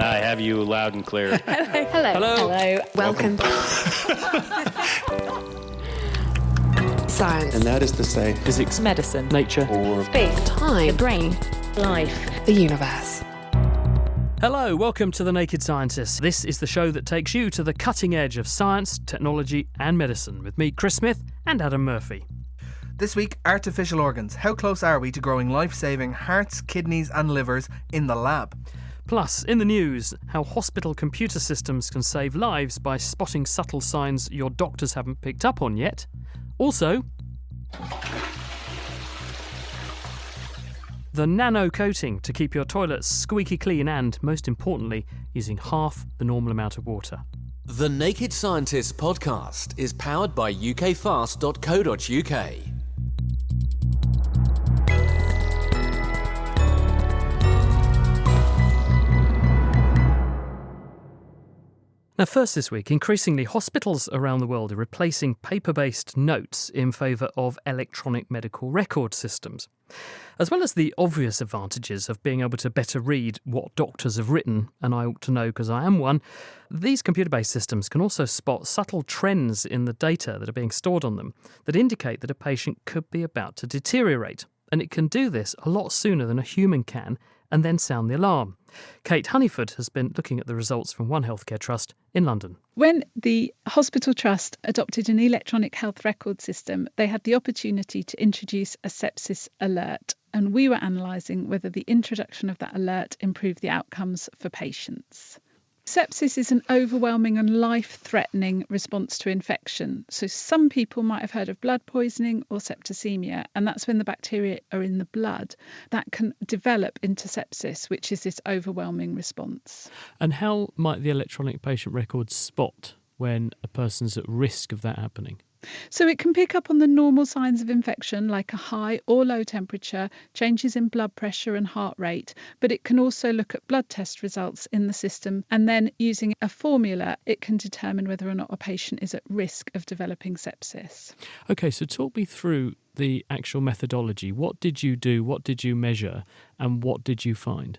I have you loud and clear. Hello. Welcome. Science. And that is to say, physics, medicine, nature, or space, time, the brain, life, the universe. Hello, welcome to The Naked Scientists. This is the show that takes you to the cutting edge of science, technology and medicine with me, Chris Smith, and Adam Murphy. This week, artificial organs. How close are we to growing life-saving hearts, kidneys and livers in the lab? Plus, in the news, how hospital computer systems can save lives by spotting subtle signs your doctors haven't picked up on yet. Also, the nano coating to keep your toilets squeaky clean and, most importantly, using half the normal amount of water. The Naked Scientists podcast is powered by ukfast.co.uk. Now, first this week, increasingly hospitals around the world are replacing paper-based notes in favour of electronic medical record systems. As well as the obvious advantages of being able to better read what doctors have written, and I ought to know because I am one, these computer-based systems can also spot subtle trends in the data that are being stored on them that indicate that a patient could be about to deteriorate. And it can do this a lot sooner than a human can and then sound the alarm. Kate Honeyford has been looking at the results from One Healthcare Trust in London. When the Hospital Trust adopted an electronic health record system, they had the opportunity to introduce a sepsis alert, and we were analysing whether the introduction of that alert improved the outcomes for patients. Sepsis is an overwhelming and life-threatening response to infection. So some people might have heard of blood poisoning or septicemia, and that's when the bacteria are in the blood that can develop into sepsis, which is this overwhelming response. And how might the electronic patient record spot when a person's at risk of that happening? So it can pick up on the normal signs of infection like a high or low temperature, changes in blood pressure and heart rate, but it can also look at blood test results in the system, and then using a formula it can determine whether or not a patient is at risk of developing sepsis. OK, so talk me through the actual methodology. What did you do, what did you measure, and what did you find?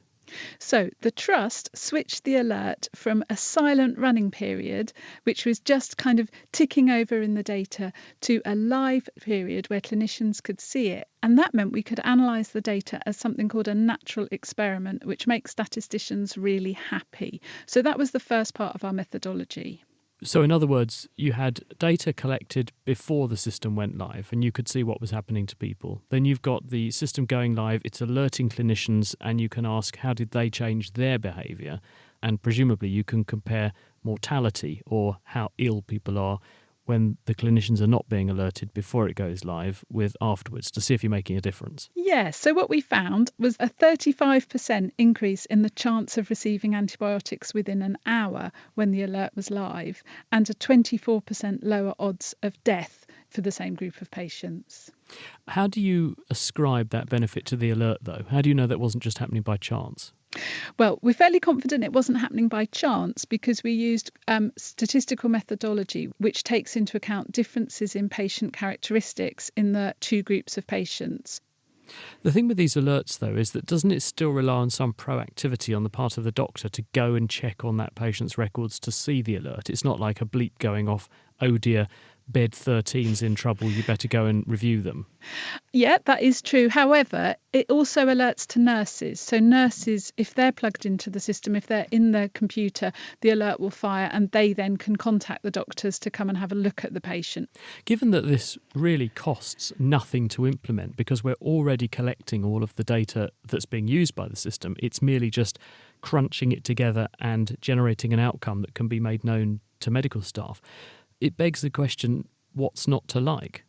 So the Trust switched the alert from a silent running period, which was just kind of ticking over in the data, to a live period where clinicians could see it. And that meant we could analyse the data as something called a natural experiment, which makes statisticians really happy. So that was the first part of our methodology. So in other words, you had data collected before the system went live and you could see what was happening to people. Then you've got the system going live, it's alerting clinicians, and you can ask how did they change their behaviour, and presumably you can compare mortality or how ill people are when the clinicians are not being alerted before it goes live with afterwards to see if you're making a difference. Yeah, so what we found was a 35% increase in the chance of receiving antibiotics within an hour when the alert was live, and a 24% lower odds of death for the same group of patients. How do you ascribe that benefit to the alert, though? How do you know that wasn't just happening by chance? Well, we're fairly confident it wasn't happening by chance because we used statistical methodology, which takes into account differences in patient characteristics in the two groups of patients. The thing with these alerts, though, is that doesn't it still rely on some proactivity on the part of the doctor to go and check on that patient's records to see the alert? It's not like a bleep going off, oh dear, bed 13's in trouble, you better go and review them. Yeah, that is true. However, it also alerts to nurses. So nurses, if they're plugged into the system, if they're in their computer, the alert will fire and they then can contact the doctors to come and have a look at the patient. Given that this really costs nothing to implement because we're already collecting all of the data that's being used by the system, it's merely just crunching it together and generating an outcome that can be made known to medical staff. It begs the question, what's not to like?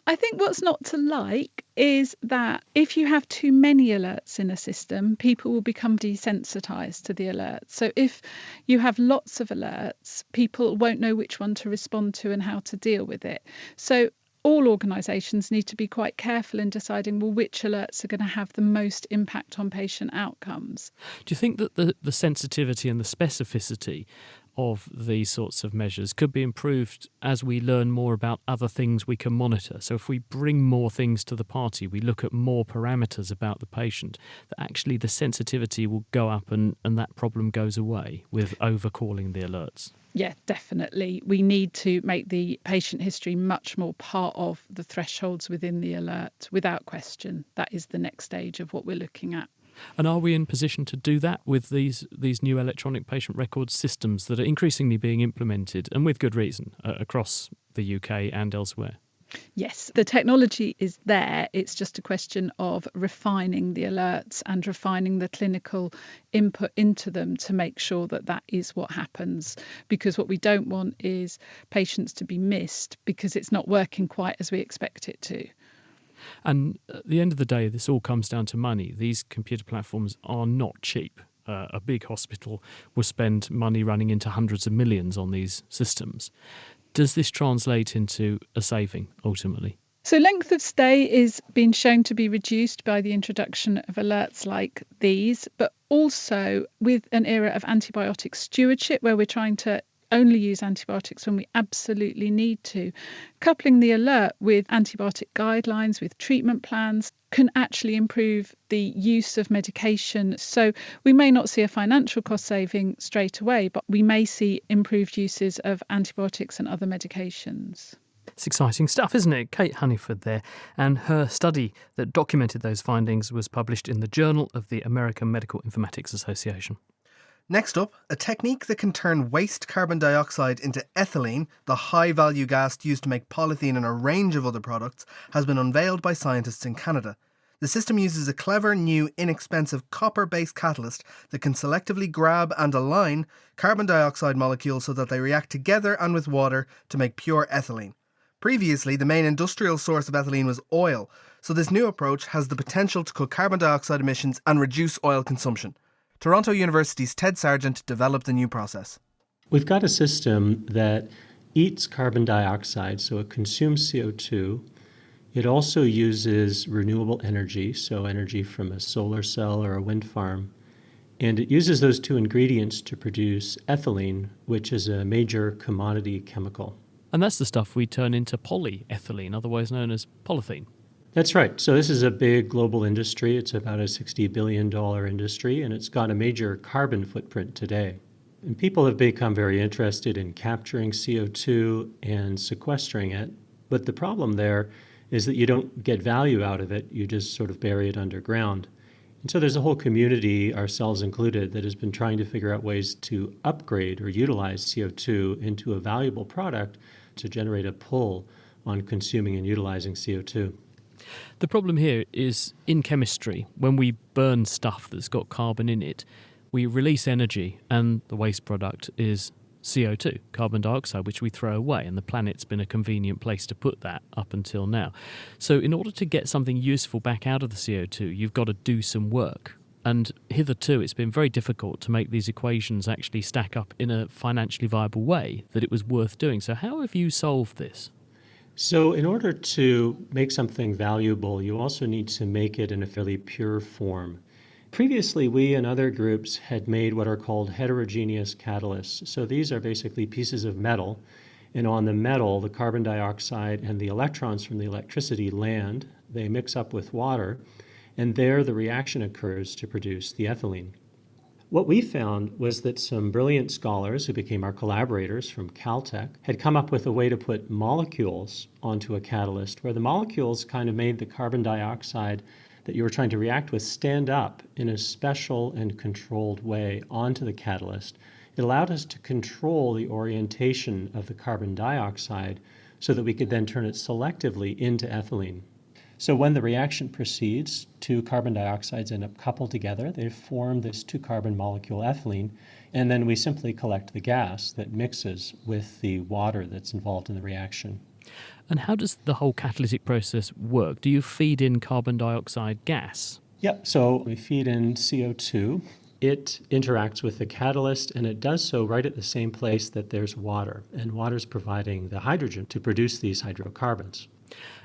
I think what's not to like is that if you have too many alerts in a system, people will become desensitised to the alerts. So if you have lots of alerts, people won't know which one to respond to and how to deal with it. So all organisations need to be quite careful in deciding, well, which alerts are going to have the most impact on patient outcomes. Do you think that the sensitivity and the specificity of these sorts of measures could be improved as we learn more about other things we can monitor. So if we bring more things to the party, we look at more parameters about the patient, that actually the sensitivity will go up and that problem goes away with overcalling the alerts. Yeah, definitely. We need to make the patient history much more part of the thresholds within the alert, without question. That is the next stage of what we're looking at. And are we in position to do that with these new electronic patient record systems that are increasingly being implemented, and with good reason, across the UK and elsewhere? Yes, the technology is there. It's just a question of refining the alerts and refining the clinical input into them to make sure that that is what happens. Because what we don't want is patients to be missed because it's not working quite as we expect it to. And at the end of the day, this all comes down to money. These computer platforms are not cheap. A big hospital will spend money running into hundreds of millions on these systems. Does this translate into a saving ultimately? So length of stay is being shown to be reduced by the introduction of alerts like these, but also with an era of antibiotic stewardship where we're trying to only use antibiotics when we absolutely need to. Coupling the alert with antibiotic guidelines, with treatment plans, can actually improve the use of medication. So we may not see a financial cost saving straight away, but we may see improved uses of antibiotics and other medications. It's exciting stuff, isn't it? Kate Honeyford there, and her study that documented those findings was published in the Journal of the American Medical Informatics Association. Next up, a technique that can turn waste carbon dioxide into ethylene, the high-value gas used to make polythene and a range of other products, has been unveiled by scientists in Canada. The system uses a clever, new, inexpensive copper-based catalyst that can selectively grab and align carbon dioxide molecules so that they react together and with water to make pure ethylene. Previously, the main industrial source of ethylene was oil, so this new approach has the potential to cut carbon dioxide emissions and reduce oil consumption. Toronto University's Ted Sargent developed the new process. We've got a system that eats carbon dioxide, so it consumes CO2. It also uses renewable energy, so energy from a solar cell or a wind farm. And it uses those two ingredients to produce ethylene, which is a major commodity chemical. And that's the stuff we turn into polyethylene, otherwise known as polythene. That's right. So this is a big global industry. It's about a $60 billion industry, and it's got a major carbon footprint today. And people have become very interested in capturing CO2 and sequestering it. But the problem there is that you don't get value out of it. You just sort of bury it underground. And so there's a whole community, ourselves included, that has been trying to figure out ways to upgrade or utilize CO2 into a valuable product to generate a pull on consuming and utilizing CO2. The problem here is in chemistry, when we burn stuff that's got carbon in it, we release energy and the waste product is CO2, carbon dioxide, which we throw away, and the planet's been a convenient place to put that up until now. So in order to get something useful back out of the CO2, you've got to do some work. And hitherto, it's been very difficult to make these equations actually stack up in a financially viable way that it was worth doing. So how have you solved this? So in order to make something valuable, you also need to make it in a fairly pure form. Previously, we and other groups had made what are called heterogeneous catalysts. So these are basically pieces of metal, and on the metal, the carbon dioxide and the electrons from the electricity land. They mix up with water, and there the reaction occurs to produce the ethylene. What we found was that some brilliant scholars who became our collaborators from Caltech had come up with a way to put molecules onto a catalyst where the molecules kind of made the carbon dioxide that you were trying to react with stand up in a special and controlled way onto the catalyst. It allowed us to control the orientation of the carbon dioxide so that we could then turn it selectively into ethylene. So when the reaction proceeds, two carbon dioxides end up coupled together. They form this two-carbon molecule ethylene, and then we simply collect the gas that mixes with the water that's involved in the reaction. And how does the whole catalytic process work? Do you feed in carbon dioxide gas? Yep, so we feed in CO2. It interacts with the catalyst, and it does so right at the same place that there's water. And water's providing the hydrogen to produce these hydrocarbons.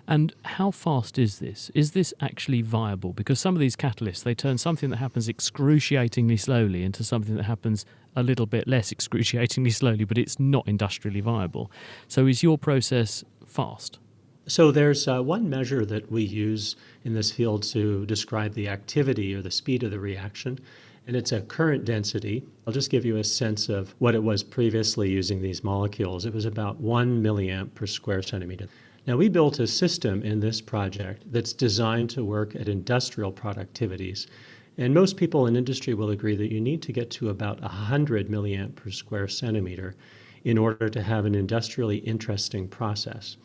And how fast is this? Is this actually viable? Because some of these catalysts, they turn something that happens excruciatingly slowly into something that happens a little bit less excruciatingly slowly, but it's not industrially viable. So is your process fast? So there's one measure that we use in this field to describe the activity or the speed of the reaction, and it's a current density. I'll just give you a sense of what it was previously using these molecules. It was about 1 milliamp per square centimeter. Now, we built a system in this project that's designed to work at industrial productivities. And most people in industry will agree that you need to get to about 100 milliamp per square centimeter in order to have an industrially interesting process.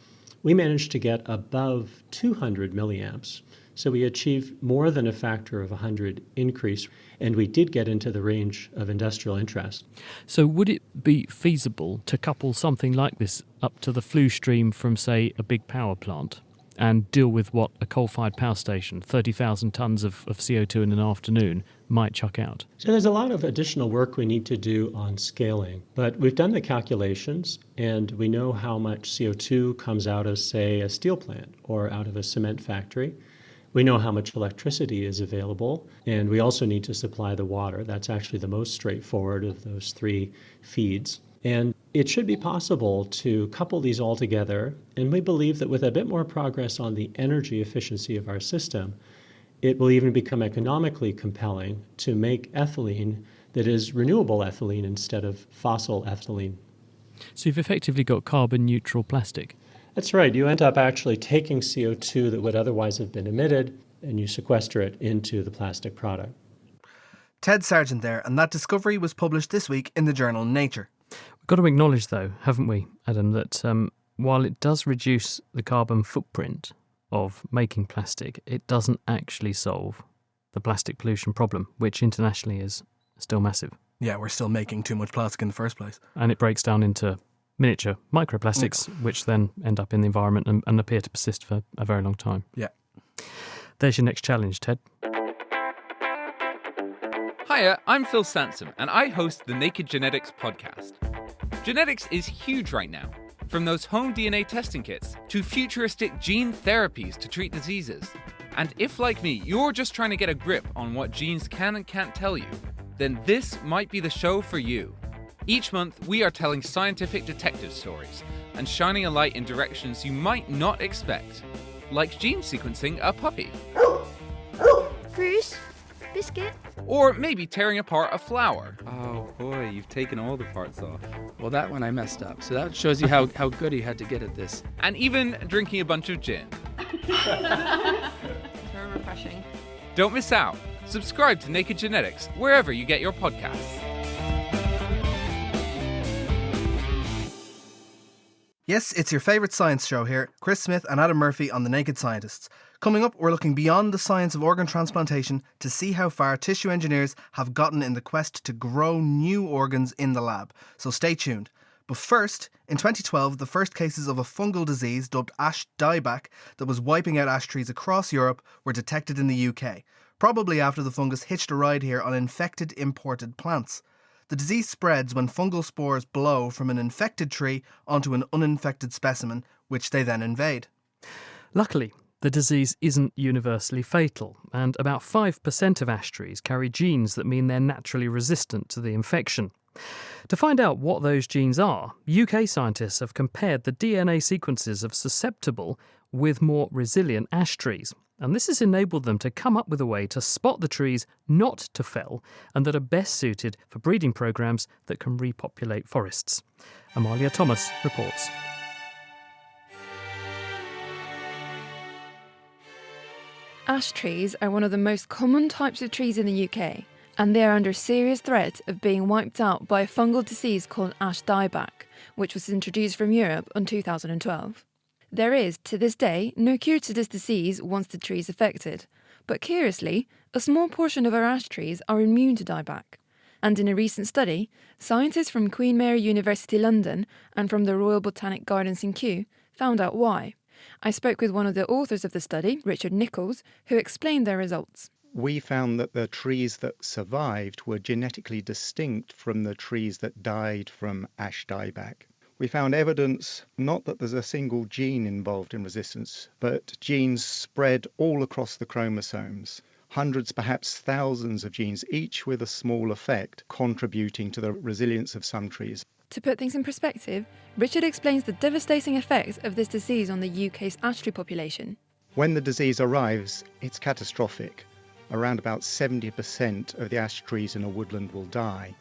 We managed to get above 200 milliamps, so we achieved more than a factor of 100 increase, and we did get into the range of industrial interest. So would it be feasible to couple something like this up to the flue stream from, say, a big power plant and deal with what a coal-fired power station, 30,000 tonnes of CO2 in an afternoon, might chuck out? So there's a lot of additional work we need to do on scaling, but we've done the calculations and we know how much CO2 comes out of, say, a steel plant or out of a cement factory. We know how much electricity is available, and we also need to supply the water. That's actually the most straightforward of those three feeds. And it should be possible to couple these all together, and we believe that with a bit more progress on the energy efficiency of our system, it will even become economically compelling to make ethylene that is renewable ethylene instead of fossil ethylene. So you've effectively got carbon neutral plastic. That's right. You end up actually taking CO2 that would otherwise have been emitted, and you sequester it into the plastic product. Ted Sargent there, and that discovery was published this week in the journal Nature. We've got to acknowledge, though, haven't we, Adam, that while it does reduce the carbon footprint of making plastic, it doesn't actually solve the plastic pollution problem, which internationally is still massive. Yeah, we're still making too much plastic in the first place. And it breaks down into miniature microplastics, which then end up in the environment and appear to persist for a very long time. Yeah. There's your next challenge, Ted. Hiya, I'm Phil Sansom, and I host the Naked Genetics podcast. Genetics is huge right now, from those home DNA testing kits to futuristic gene therapies to treat diseases. And if, like me, you're just trying to get a grip on what genes can and can't tell you, then this might be the show for you. Each month, we are telling scientific detective stories and shining a light in directions you might not expect, like gene sequencing a puppy. Bruce? Biscuit? Or maybe tearing apart a flower. Oh boy, you've taken all the parts off. Well, that one I messed up, so that shows you how good he had to get at this. And even drinking a bunch of gin. Very refreshing. Don't miss out. Subscribe to Naked Genetics wherever you get your podcasts. Yes, it's your favourite science show here, Chris Smith and Adam Murphy on The Naked Scientists. Coming up, we're looking beyond the science of organ transplantation to see how far tissue engineers have gotten in the quest to grow new organs in the lab. So stay tuned. But first, in 2012, the first cases of a fungal disease dubbed ash dieback that was wiping out ash trees across Europe were detected in the UK, probably after the fungus hitched a ride here on infected imported plants. The disease spreads when fungal spores blow from an infected tree onto an uninfected specimen, which they then invade. Luckily, the disease isn't universally fatal, and about 5% of ash trees carry genes that mean they're naturally resistant to the infection. To find out what those genes are, UK scientists have compared the DNA sequences of susceptible with more resilient ash trees. And this has enabled them to come up with a way to spot the trees not to fell and that are best suited for breeding programs that can repopulate forests. Amalia Thomas reports. Ash trees are one of the most common types of trees in the UK, and they are under serious threat of being wiped out by a fungal disease called ash dieback, which was introduced from Europe in 2012. There is, to this day, no cure to this disease once the tree is affected, but curiously, a small portion of our ash trees are immune to dieback. And in a recent study, scientists from Queen Mary University London and from the Royal Botanic Gardens in Kew found out why. I spoke with one of the authors of the study, Richard Nichols, who explained their results. We found that the trees that survived were genetically distinct from the trees that died from ash dieback. We found evidence not that there's a single gene involved in resistance, but genes spread all across the chromosomes. Hundreds, perhaps thousands of genes, each with a small effect, contributing to the resilience of some trees. To put things in perspective, Richard explains the devastating effects of this disease on the UK's ash tree population. When the disease arrives, it's catastrophic. Around about 70% of the ash trees in a woodland will die.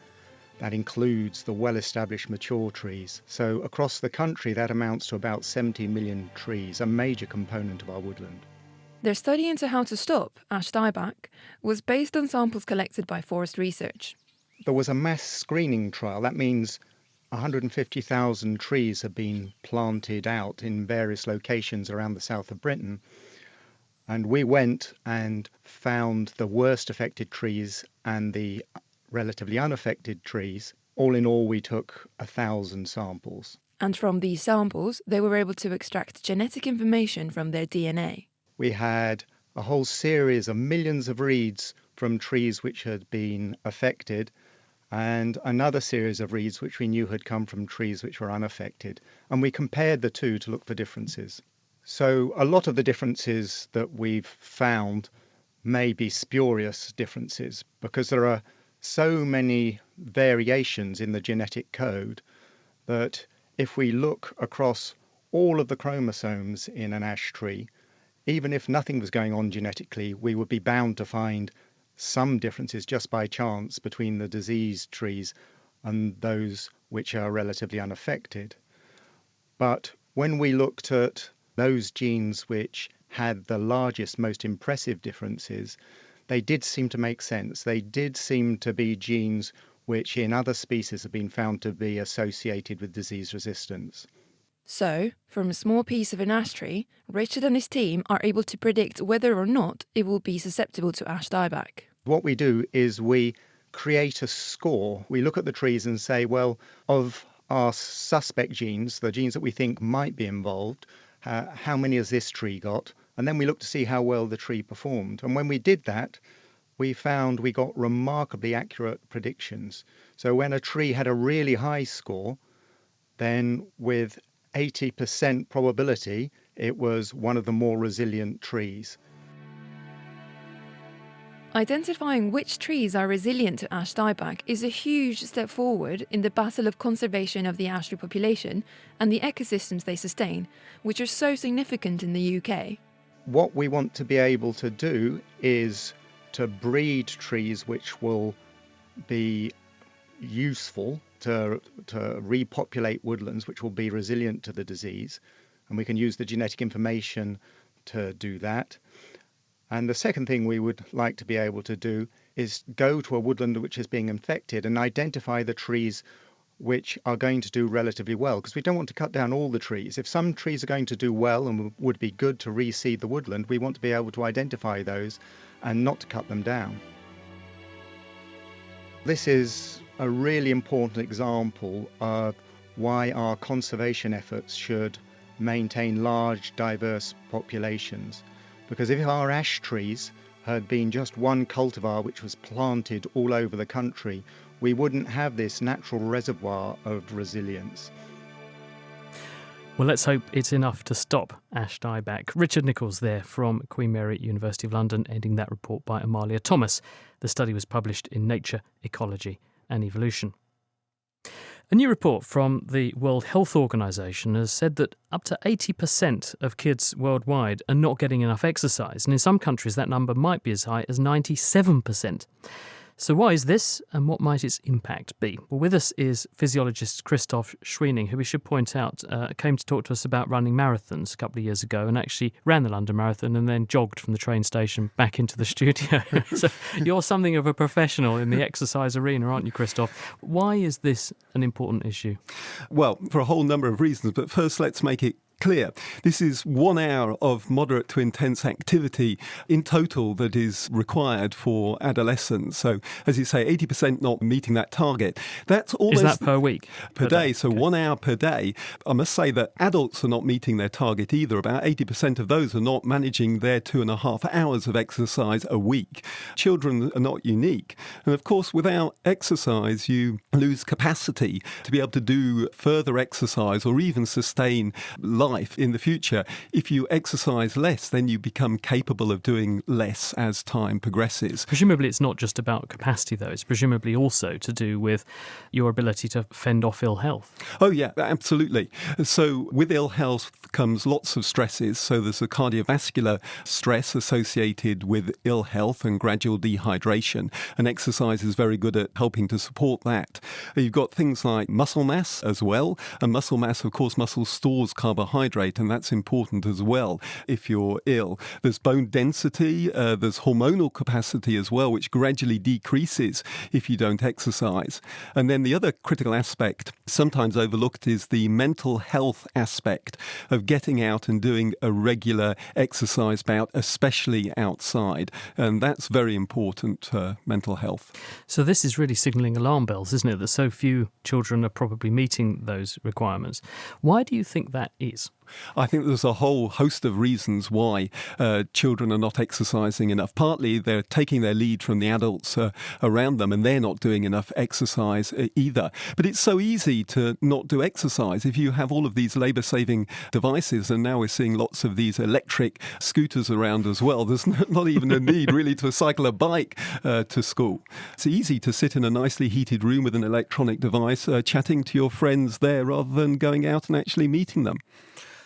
That includes the well-established mature trees. So across the country, that amounts to about 70 million trees, a major component of our woodland. Their study into how to stop ash dieback was based on samples collected by Forest Research. There was a mass screening trial. That means 150,000 trees have been planted out in various locations around the south of Britain. And we went and found the worst affected trees and the relatively unaffected trees. All in all, we took 1,000 samples. And from these samples, they were able to extract genetic information from their DNA. We had a whole series of millions of reeds from trees which had been affected, and another series of reeds which we knew had come from trees which were unaffected. And we compared the two to look for differences. So a lot of the differences that we've found may be spurious differences, because there are so many variations in the genetic code that if we look across all of the chromosomes in an ash tree, even if nothing was going on genetically, we would be bound to find some differences just by chance between the diseased trees and those which are relatively unaffected. But when we looked at those genes which had the largest, most impressive differences, they did seem to make sense. They did seem to be genes which in other species have been found to be associated with disease resistance. So, from a small piece of an ash tree, Richard and his team are able to predict whether or not it will be susceptible to ash dieback. What we do is we create a score. We look at the trees and say, well, of our suspect genes, the genes that we think might be involved, how many has this tree got? And then we look to see how well the tree performed. And when we did that, we found we got remarkably accurate predictions. So when a tree had a really high score, then with 80% probability, it was one of the more resilient trees. Identifying which trees are resilient to ash dieback is a huge step forward in the battle of conservation of the ash tree population and the ecosystems they sustain, which are so significant in the UK. What we want to be able to do is to breed trees which will be useful to repopulate woodlands, which will be resilient to the disease. And we can use the genetic information to do that. And the second thing we would like to be able to do is go to a woodland which is being infected and identify the trees which are going to do relatively well, because we don't want to cut down all the trees. If some trees are going to do well and would be good to reseed the woodland, we want to be able to identify those and not to cut them down. This is a really important example of why our conservation efforts should maintain large, diverse populations. Because if our ash trees had been just one cultivar which was planted all over the country, we wouldn't have this natural reservoir of resilience. Well, let's hope it's enough to stop ash dieback. Richard Nichols there from Queen Mary University of London, ending that report by Amalia Thomas. The study was published in Nature, Ecology and Evolution. A new report from the World Health Organization has said that up to 80% of kids worldwide are not getting enough exercise, and in some countries that number might be as high as 97%. So why is this, and what might its impact be? Well, with us is physiologist Christoph Schweening, who we should point out came to talk to us about running marathons a couple of years ago and actually ran the London Marathon and then jogged from the train station back into the studio. So you're something of a professional in the exercise arena, aren't you, Christoph? Why is this an important issue? Well, for a whole number of reasons, but first let's make it clear. This is 1 hour of moderate to intense activity in total that is required for adolescents. So, as you say, 80% not meeting that target. That's almost... Is that per week? Per day. So 1 hour per day. I must say that adults are not meeting their target either. About 80% of those are not managing their 2.5 hours of exercise a week. Children are not unique. And of course, without exercise, you lose capacity to be able to do further exercise or even sustain life in the future. If you exercise less, then you become capable of doing less as time progresses. Presumably it's not just about capacity, though. It's presumably also to do with your ability to fend off ill health. Oh, yeah, absolutely. So with ill health comes lots of stresses. So there's a cardiovascular stress associated with ill health and gradual dehydration. And exercise is very good at helping to support that. You've got things like muscle mass as well. And muscle mass, of course, muscle stores carbohydrate, and that's important as well if you're ill. There's bone density, there's hormonal capacity as well, which gradually decreases if you don't exercise. And then the other critical aspect, sometimes overlooked, is the mental health aspect of getting out and doing a regular exercise bout, especially outside. And that's very important for mental health. So this is really signalling alarm bells, isn't it, that so few children are probably meeting those requirements. Why do you think that is? I think there's a whole host of reasons why children are not exercising enough. Partly they're taking their lead from the adults around them, and they're not doing enough exercise either. But it's so easy to not do exercise if you have all of these labour-saving devices, and now we're seeing lots of these electric scooters around as well. There's not even a need really to cycle a bike to school. It's easy to sit in a nicely heated room with an electronic device chatting to your friends there rather than going out and actually meeting them.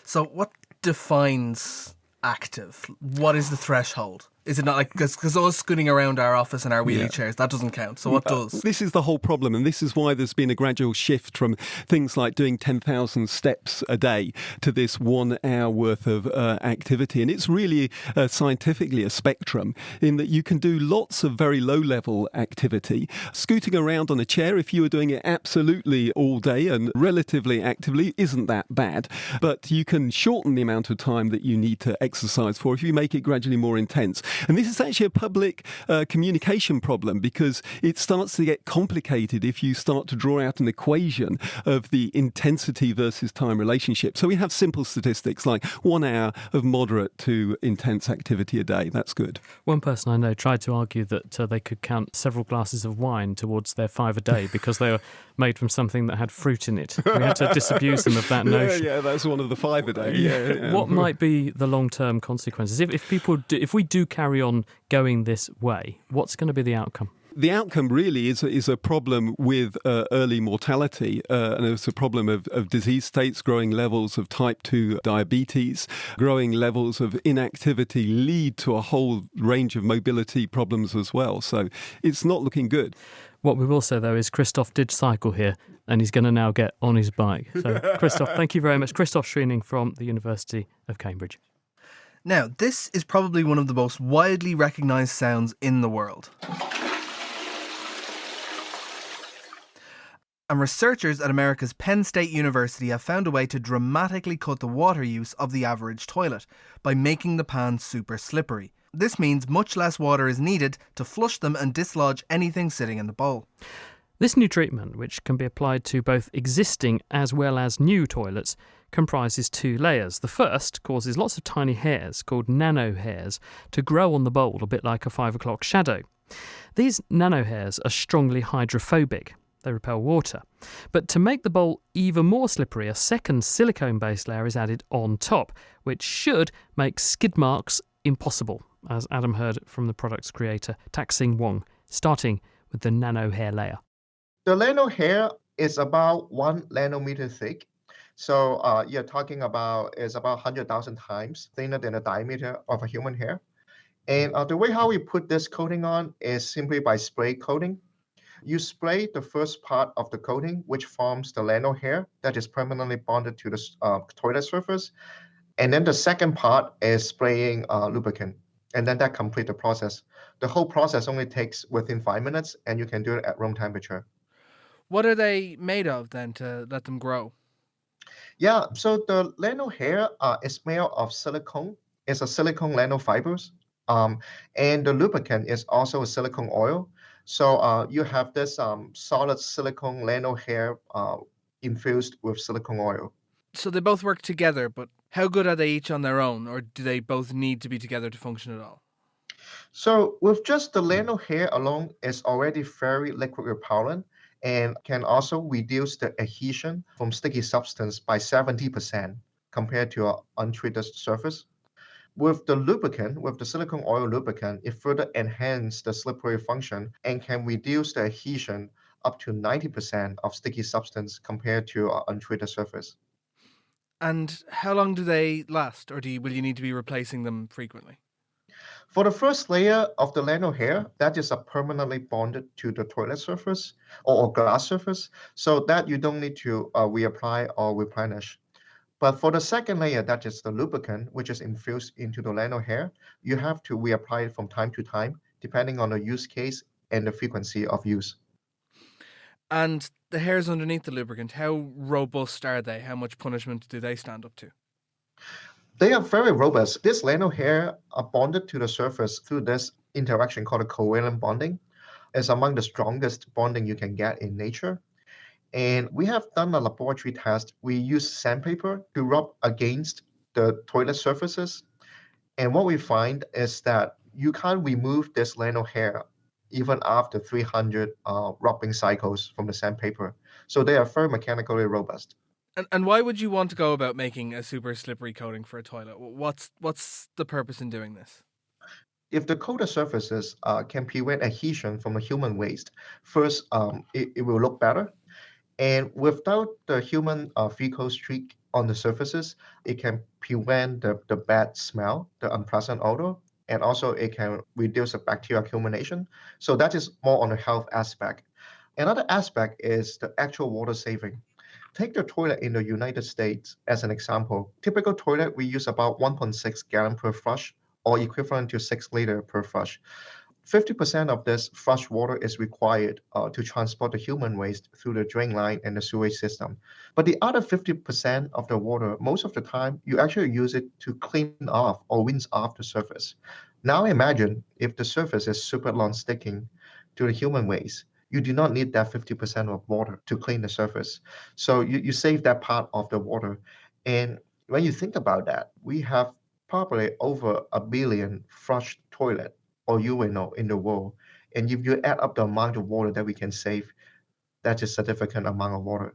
So what defines active? What is the threshold? Is it not like, because us scooting around our office in our wheelie chairs, that doesn't count. So what does? This is the whole problem, and this is why there's been a gradual shift from things like doing 10,000 steps a day to this 1 hour worth of activity. And it's really scientifically a spectrum in that you can do lots of very low-level activity. Scooting around on a chair, if you were doing it absolutely all day and relatively actively, isn't that bad. But you can shorten the amount of time that you need to exercise for if you make it gradually more intense. And this is actually a public communication problem because it starts to get complicated if you start to draw out an equation of the intensity versus time relationship. So we have simple statistics like 1 hour of moderate to intense activity a day. That's good. One person I know tried to argue that they could count several glasses of wine towards their 5 a day because they were made from something that had fruit in it. We had to disabuse them of that notion. Yeah, that's one of the 5 a day. Yeah. What might be the long-term consequences? If we do carry on going this way, what's going to be the outcome? The outcome really is a problem with early mortality, and it's a problem of disease states, growing levels of type 2 diabetes, growing levels of inactivity lead to a whole range of mobility problems as well. So it's not looking good. What we will say, though, is Christoph did cycle here, and he's going to now get on his bike. So, Christoph, thank you very much. Christoph Schrening from the University of Cambridge. Now, this is probably one of the most widely recognised sounds in the world. And researchers at America's Penn State University have found a way to dramatically cut the water use of the average toilet by making the pans super slippery. This means much less water is needed to flush them and dislodge anything sitting in the bowl. This new treatment, which can be applied to both existing as well as new toilets, comprises 2 layers. The first causes lots of tiny hairs, called nanohairs, to grow on the bowl, a bit like a 5 o'clock shadow. These nanohairs are strongly hydrophobic. They repel water. But to make the bowl even more slippery, a second silicone-based layer is added on top, which should make skid marks impossible, as Adam heard from the product's creator, Tak-Sing Wong, starting with the nanohair layer. The nanohair is about 1 nanometer thick. So you're talking about is about 100,000 times thinner than the diameter of a human hair. And the way how we put this coating on is simply by spray coating. You spray the first part of the coating, which forms the nanohair that is permanently bonded to the toilet surface. And then the second part is spraying lubricant. And then that completes the process. The whole process only takes within 5 minutes, and you can do it at room temperature. What are they made of then to let them grow? Yeah, so the Lano hair is made of silicone. It's a silicone nanofibers. Um, and the lubricant is also a silicone oil. So you have this solid silicone Lano hair infused with silicone oil. So they both work together, but how good are they each on their own, or do they both need to be together to function at all? So with just the Lano hair alone, it's already very liquid repellent and can also reduce the adhesion from sticky substance by 70% compared to an untreated surface. With the lubricant, with the silicone oil lubricant, it further enhances the slippery function and can reduce the adhesion up to 90% of sticky substance compared to an untreated surface. And how long do they last, or will you need to be replacing them frequently? For the first layer of the Lano hair, that is permanently bonded to the toilet surface or glass surface, so that you don't need to reapply or replenish. But for the second layer, that is the lubricant, which is infused into the Lano hair, you have to reapply it from time to time, depending on the use case and the frequency of use. And the hairs underneath the lubricant, how robust are they? How much punishment do they stand up to? They are very robust. This Lano hair are bonded to the surface through this interaction called a covalent bonding. It's among the strongest bonding you can get in nature. And we have done a laboratory test. We use sandpaper to rub against the toilet surfaces. And what we find is that you can't remove this Lano hair even after 300 rubbing cycles from the sandpaper. So they are very mechanically robust. And why would you want to go about making a super slippery coating for a toilet? What's the purpose in doing this? If the coated surfaces can prevent adhesion from the human waste, first, it will look better. And without the human fecal streak on the surfaces, it can prevent the bad smell, the unpleasant odor, and also it can reduce the bacterial accumulation. So that is more on the health aspect. Another aspect is the actual water saving. Take the toilet in the United States as an example. Typical toilet, we use about 1.6 gallon per flush, or equivalent to 6 liter per flush. 50% of this flush water is required to transport the human waste through the drain line and the sewage system. But the other 50% of the water, most of the time, you actually use it to clean off or rinse off the surface. Now imagine if the surface is super non-sticking to the human waste. You do not need that 50% of water to clean the surface. So you save that part of the water. And when you think about that, we have probably over 1 billion flush toilet or urinal in the world. And if you add up the amount of water that we can save, that's a significant amount of water.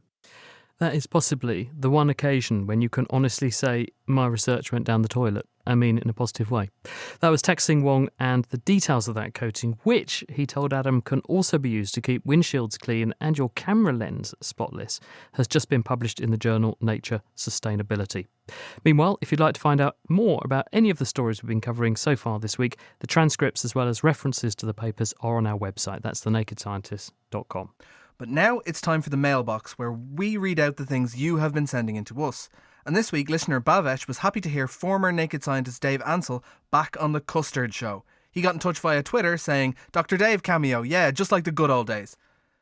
That is possibly the one occasion when you can honestly say, my research went down the toilet. I mean, in a positive way. That was Tak-Sing Wong, and the details of that coating, which, he told Adam, can also be used to keep windshields clean and your camera lens spotless, has just been published in the journal Nature Sustainability. Meanwhile, if you'd like to find out more about any of the stories we've been covering so far this week, the transcripts as well as references to the papers are on our website. That's thenakedscientist.com. But now it's time for the mailbox, where we read out the things you have been sending in to us. And this week, listener Bavesh was happy to hear former Naked Scientist Dave Ansell back on the Custard Show. He got in touch via Twitter saying, Dr. Dave cameo, yeah, just like the good old days.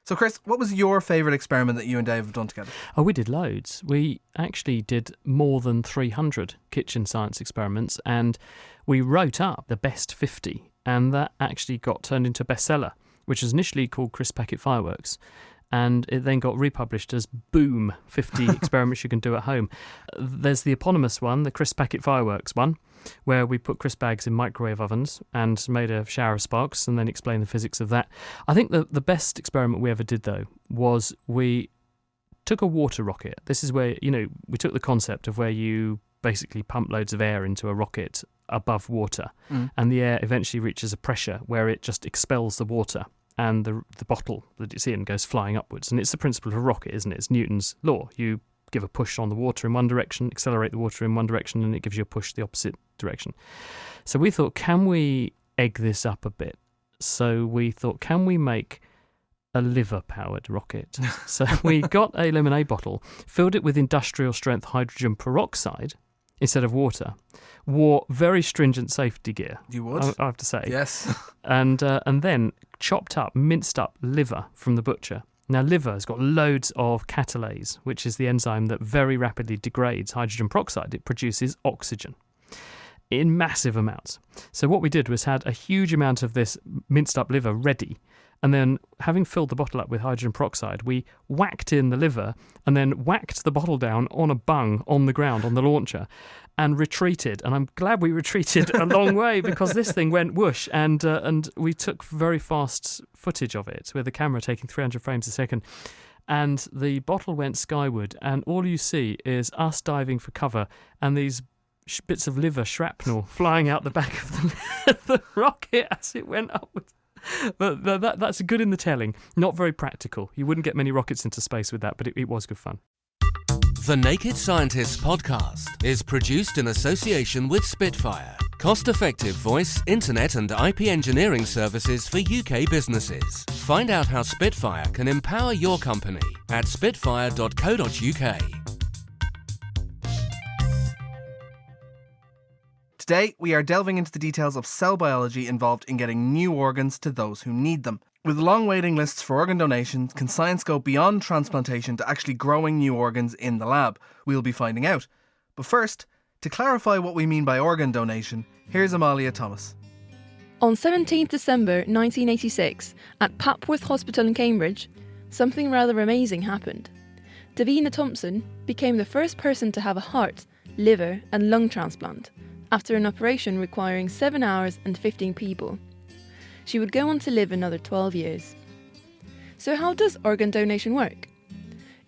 So Chris, what was your favourite experiment that you and Dave have done together? Oh, we did loads. We actually did more than 300 kitchen science experiments, and we wrote up the best 50, and that actually got turned into a bestseller, which was initially called Crisp Packet Fireworks. And it then got republished as Boom, 50 experiments you can do at home. There's the eponymous one, the Crisp Packet Fireworks one, where we put crisp bags in microwave ovens and made a shower of sparks and then explained the physics of that. I think the best experiment we ever did, though, was we took a water rocket. This is where, we took the concept of where you basically pump loads of air into a rocket above water, and the air eventually reaches a pressure where it just expels the water. And the bottle that it's in goes flying upwards. And it's the principle of a rocket, isn't it? It's Newton's law. You give a push on the water in one direction, accelerate the water in one direction, and it gives you a push the opposite direction. So we thought, can we egg this up a bit? So we thought, can we make a liver-powered rocket? So we got a lemonade bottle, filled it with industrial-strength hydrogen peroxide instead of water, wore very stringent safety gear. You would? I have to say. Yes. And then minced up liver from the butcher, Now, liver has got loads of catalase, which is the enzyme that very rapidly degrades hydrogen peroxide. It produces oxygen in massive amounts. So what we did was had a huge amount of this minced up liver ready, and then having filled the bottle up with hydrogen peroxide, we whacked in the liver and then whacked the bottle down on a bung on the ground on the launcher and retreated. And I'm glad we retreated a long way, because this thing went whoosh, and we took very fast footage of it with the camera taking 300 frames a second. And the bottle went skyward, and all you see is us diving for cover and these bits of liver shrapnel flying out the back of the rocket as it went upwards. But that's good in the telling. Not very practical. You wouldn't get many rockets into space with that, but it was good fun. The Naked Scientists podcast is produced in association with Spitfire, cost-effective voice, internet and IP engineering services for UK businesses. Find out how Spitfire can empower your company at spitfire.co.uk. Today, we are delving into the details of cell biology involved in getting new organs to those who need them. With long waiting lists for organ donations, can science go beyond transplantation to actually growing new organs in the lab? We'll be finding out. But first, to clarify what we mean by organ donation, here's Amalia Thomas. On 17th December 1986, at Papworth Hospital in Cambridge, something rather amazing happened. Davina Thompson became the first person to have a heart, liver and lung transplant, after an operation requiring 7 hours and 15 people. She would go on to live another 12 years. So how does organ donation work?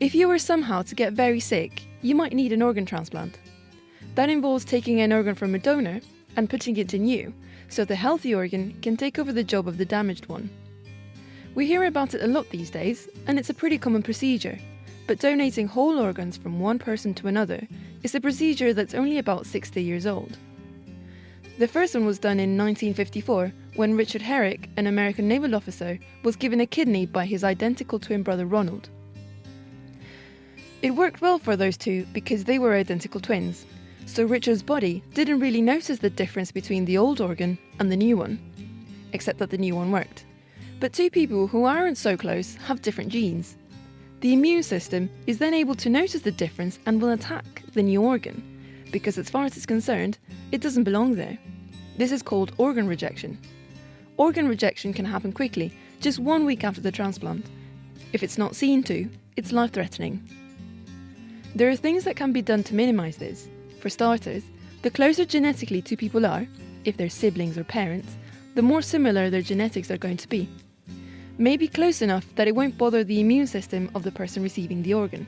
If you were somehow to get very sick, you might need an organ transplant. That involves taking an organ from a donor and putting it in you, so the healthy organ can take over the job of the damaged one. We hear about it a lot these days, and it's a pretty common procedure, but donating whole organs from one person to another is a procedure that's only about 60 years old. The first one was done in 1954, when Richard Herrick, an American naval officer, was given a kidney by his identical twin brother Ronald. It worked well for those two because they were identical twins, so Richard's body didn't really notice the difference between the old organ and the new one, except that the new one worked. But two people who aren't so close have different genes. The immune system is then able to notice the difference and will attack the new organ, because as far as it's concerned, it doesn't belong there. This is called organ rejection. Organ rejection can happen quickly, just 1 week after the transplant. If it's not seen to, it's life-threatening. There are things that can be done to minimise this. For starters, the closer genetically two people are, if they're siblings or parents, the more similar their genetics are going to be. Maybe close enough that it won't bother the immune system of the person receiving the organ.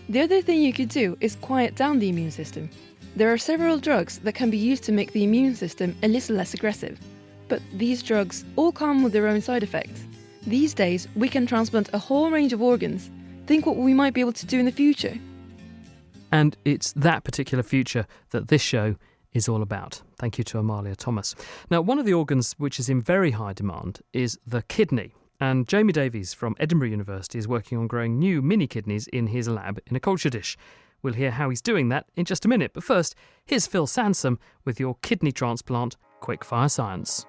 The other thing you could do is quiet down the immune system. There are several drugs that can be used to make the immune system a little less aggressive, but these drugs all come with their own side effects. These days, we can transplant a whole range of organs. Think what we might be able to do in the future. And it's that particular future that this show is all about. Thank you to Amalia Thomas. Now, one of the organs which is in very high demand is the kidney. And Jamie Davies from Edinburgh University is working on growing new mini kidneys in his lab in a culture dish. We'll hear how he's doing that in just a minute. But first, here's Phil Sansom with your kidney transplant quickfire science.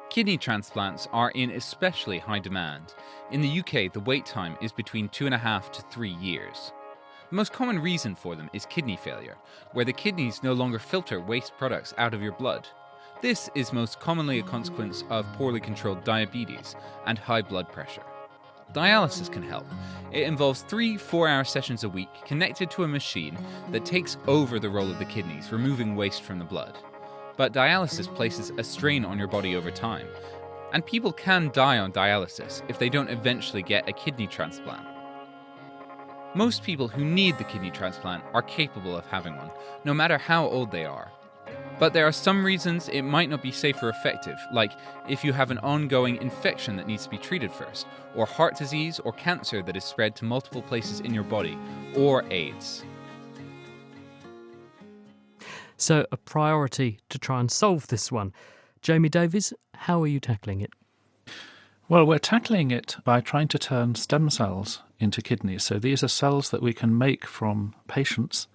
Kidney transplants are in especially high demand. In the UK, the wait time is between 2.5 to 3 years. The most common reason for them is kidney failure, where the kidneys no longer filter waste products out of your blood. This is most commonly a consequence of poorly controlled diabetes and high blood pressure. Dialysis can help. It involves 3 4-hour sessions a week connected to a machine that takes over the role of the kidneys, removing waste from the blood. But dialysis places a strain on your body over time, and people can die on dialysis if they don't eventually get a kidney transplant. Most people who need the kidney transplant are capable of having one, no matter how old they are. But there are some reasons it might not be safe or effective, like if you have an ongoing infection that needs to be treated first, or heart disease or cancer that is spread to multiple places in your body, or AIDS. So a priority to try and solve this one. Jamie Davies, how are you tackling it? Well, we're tackling it by trying to turn stem cells into kidneys. So these are cells that we can make from patients,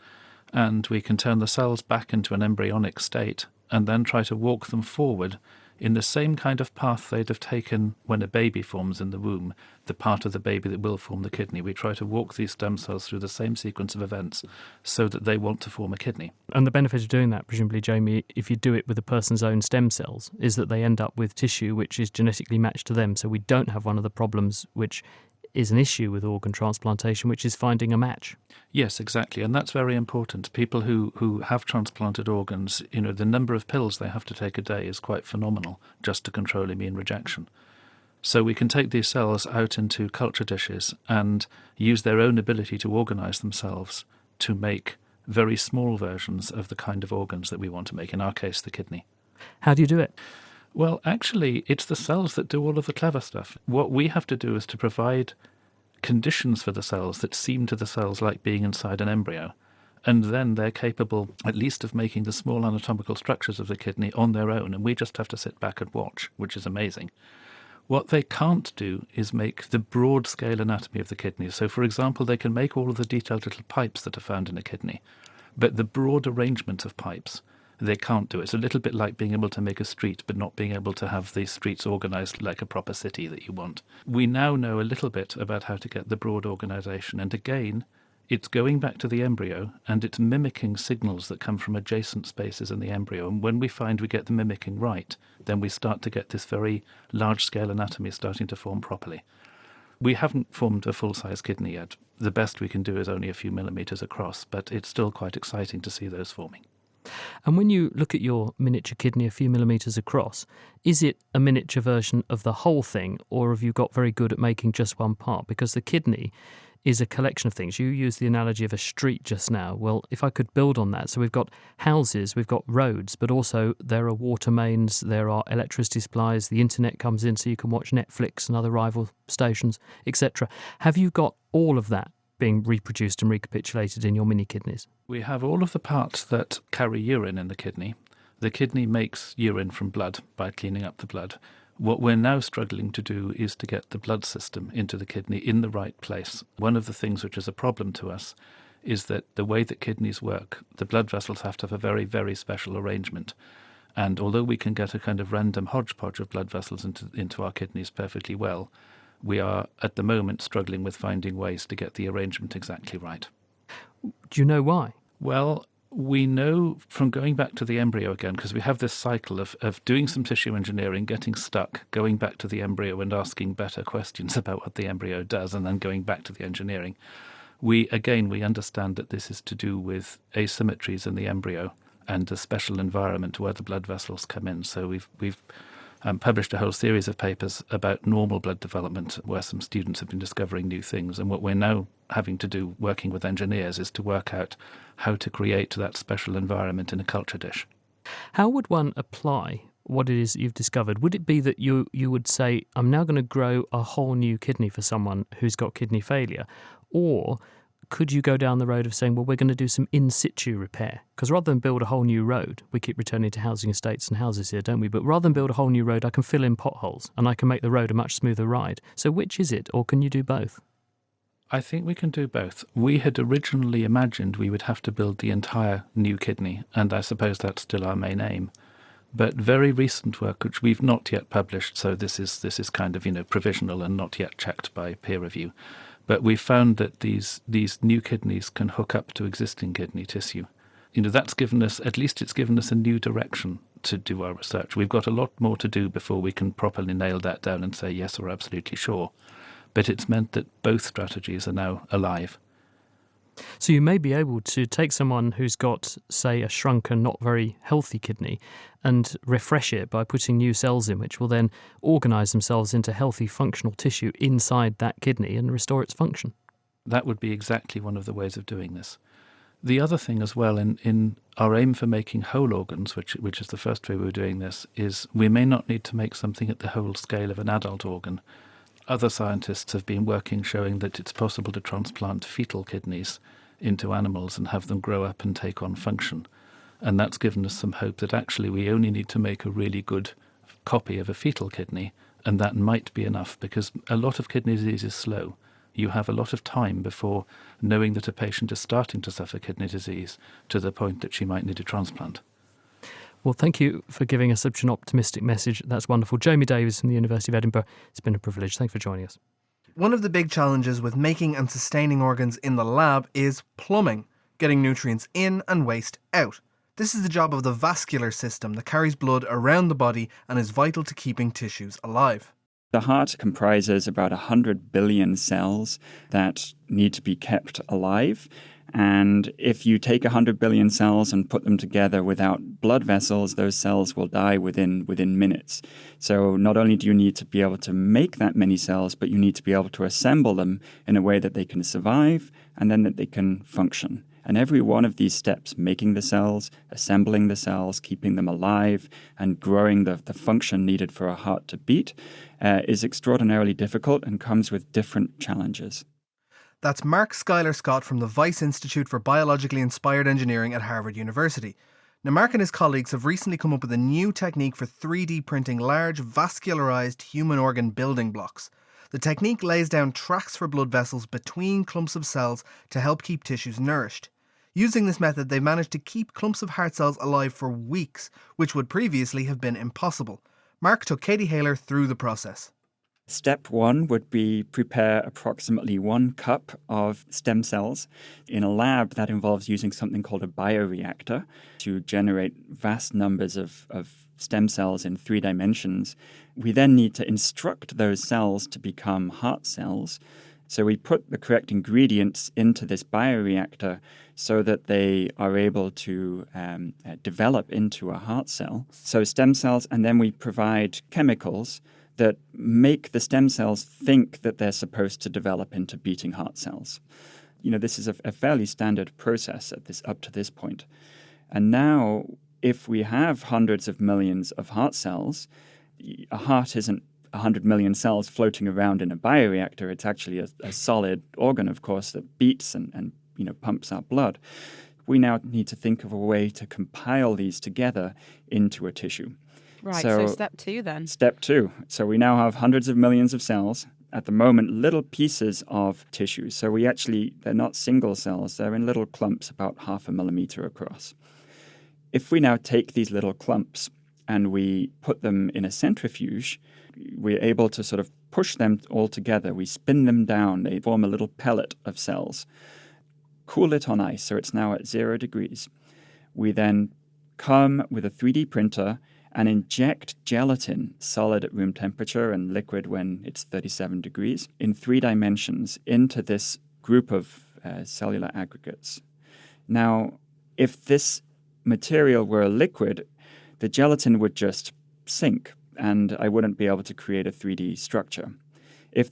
and we can turn the cells back into an embryonic state and then try to walk them forward in the same kind of path they'd have taken when a baby forms in the womb, the part of the baby that will form the kidney. We try to walk these stem cells through the same sequence of events so that they want to form a kidney. And the benefit of doing that, presumably, Jamie, if you do it with a person's own stem cells, is that they end up with tissue which is genetically matched to them. So we don't have one of the problems which is an issue with organ transplantation, which is finding a match. Yes, exactly. And that's very important. People who have transplanted organs, the number of pills they have to take a day is quite phenomenal just to control immune rejection. So we can take these cells out into culture dishes and use their own ability to organise themselves to make very small versions of the kind of organs that we want to make, in our case, the kidney. How do you do it? Well, actually, it's the cells that do all of the clever stuff. What we have to do is to provide conditions for the cells that seem to the cells like being inside an embryo, and then they're capable at least of making the small anatomical structures of the kidney on their own, and we just have to sit back and watch, which is amazing. What they can't do is make the broad-scale anatomy of the kidney. So, for example, they can make all of the detailed little pipes that are found in a kidney, but the broad arrangement of pipes, they can't do. It's a little bit like being able to make a street, but not being able to have these streets organised like a proper city that you want. We now know a little bit about how to get the broad organisation, and again, it's going back to the embryo, and it's mimicking signals that come from adjacent spaces in the embryo. And when we find we get the mimicking right, then we start to get this very large-scale anatomy starting to form properly. We haven't formed a full-size kidney yet. The best we can do is only a few millimetres across, but it's still quite exciting to see those forming. And when you look at your miniature kidney a few millimetres across, is it a miniature version of the whole thing, or have you got very good at making just one part? Because the kidney is a collection of things. You used the analogy of a street just now. Well, if I could build on that. So we've got houses, we've got roads, but also there are water mains, there are electricity supplies, the internet comes in so you can watch Netflix and other rival stations, etc. Have you got all of that being reproduced and recapitulated in your mini kidneys? We have all of the parts that carry urine in the kidney. The kidney makes urine from blood by cleaning up the blood. What we're now struggling to do is to get the blood system into the kidney in the right place. One of the things which is a problem to us is that the way that kidneys work, the blood vessels have to have a very, very special arrangement. And although we can get a kind of random hodgepodge of blood vessels into our kidneys perfectly well, we are at the moment struggling with finding ways to get the arrangement exactly right. Do you know why? Well, we know from going back to the embryo again, because we have this cycle of doing some tissue engineering, getting stuck, going back to the embryo and asking better questions about what the embryo does, and then going back to the engineering. We understand that this is to do with asymmetries in the embryo and a special environment where the blood vessels come in. So we've published a whole series of papers about normal blood development where some students have been discovering new things. And what we're now having to do, working with engineers, is to work out how to create that special environment in a culture dish. How would one apply what it is that you've discovered? Would it be that you would say, I'm now going to grow a whole new kidney for someone who's got kidney failure? Or could you go down the road of saying, well, we're going to do some in situ repair? Because rather than build a whole new road, we keep returning to housing estates and houses here, don't we? But rather than build a whole new road, I can fill in potholes and I can make the road a much smoother ride. So which is it, or can you do both? I think we can do both. We had originally imagined we would have to build the entire new kidney, and I suppose that's still our main aim. But very recent work, which we've not yet published, so this is kind of provisional and not yet checked by peer review. But we found that these new kidneys can hook up to existing kidney tissue. That's given us, at least it's given us a new direction to do our research. We've got a lot more to do before we can properly nail that down and say, yes, we're absolutely sure. But it's meant that both strategies are now alive. So you may be able to take someone who's got, say, a shrunken, not very healthy kidney and refresh it by putting new cells in, which will then organise themselves into healthy, functional tissue inside that kidney and restore its function. That would be exactly one of the ways of doing this. The other thing as well, in our aim for making whole organs, which is the first way we were doing this, is we may not need to make something at the whole scale of an adult organ. Other scientists have been working showing that it's possible to transplant fetal kidneys into animals and have them grow up and take on function. And that's given us some hope that actually we only need to make a really good copy of a fetal kidney, and that might be enough, because a lot of kidney disease is slow. You have a lot of time before knowing that a patient is starting to suffer kidney disease to the point that she might need a transplant. Well, thank you for giving us such an optimistic message. That's wonderful. Jamie Davies from the University of Edinburgh. It's been a privilege. Thanks for joining us. One of the big challenges with making and sustaining organs in the lab is plumbing, getting nutrients in and waste out. This is the job of the vascular system that carries blood around the body and is vital to keeping tissues alive. The heart comprises about 100 billion cells that need to be kept alive. And if you take 100 billion cells and put them together without blood vessels, those cells will die within minutes. So not only do you need to be able to make that many cells, but you need to be able to assemble them in a way that they can survive and then that they can function. And every one of these steps, making the cells, assembling the cells, keeping them alive, and growing the function needed for a heart to beat, is extraordinarily difficult and comes with different challenges. That's Mark Schuyler Scott from the Weiss Institute for Biologically Inspired Engineering at Harvard University. Now, Mark and his colleagues have recently come up with a new technique for 3D printing large, vascularized human organ building blocks. The technique lays down tracks for blood vessels between clumps of cells to help keep tissues nourished. Using this method, they've managed to keep clumps of heart cells alive for weeks, which would previously have been impossible. Mark took Katie Haler through the process. Step one would be prepare approximately 1 cup of stem cells. In a lab, that involves using something called a bioreactor to generate vast numbers of stem cells in 3 dimensions. We then need to instruct those cells to become heart cells. So we put the correct ingredients into this bioreactor so that they are able to develop into a heart cell. So stem cells, and then we provide chemicals that make the stem cells think that they're supposed to develop into beating heart cells. You know, this is a fairly standard process up to this point. And now, if we have hundreds of millions of heart cells, a heart isn't 100 million cells floating around in a bioreactor. It's actually a solid organ, of course, that beats and pumps out blood. We now need to think of a way to compile these together into a tissue. Right, so step 2 then. Step 2. So we now have hundreds of millions of cells. At the moment, little pieces of tissue. So they're not single cells. They're in little clumps about 0.5 millimeter across. If we now take these little clumps and we put them in a centrifuge, we're able to sort of push them all together. We spin them down. They form a little pellet of cells. Cool it on ice, so it's now at 0 degrees. We then come with a 3D printer and inject gelatin, solid at room temperature and liquid when it's 37 degrees, in 3 dimensions into this group of cellular aggregates. Now, if this material were a liquid, the gelatin would just sink and I wouldn't be able to create a 3D structure. If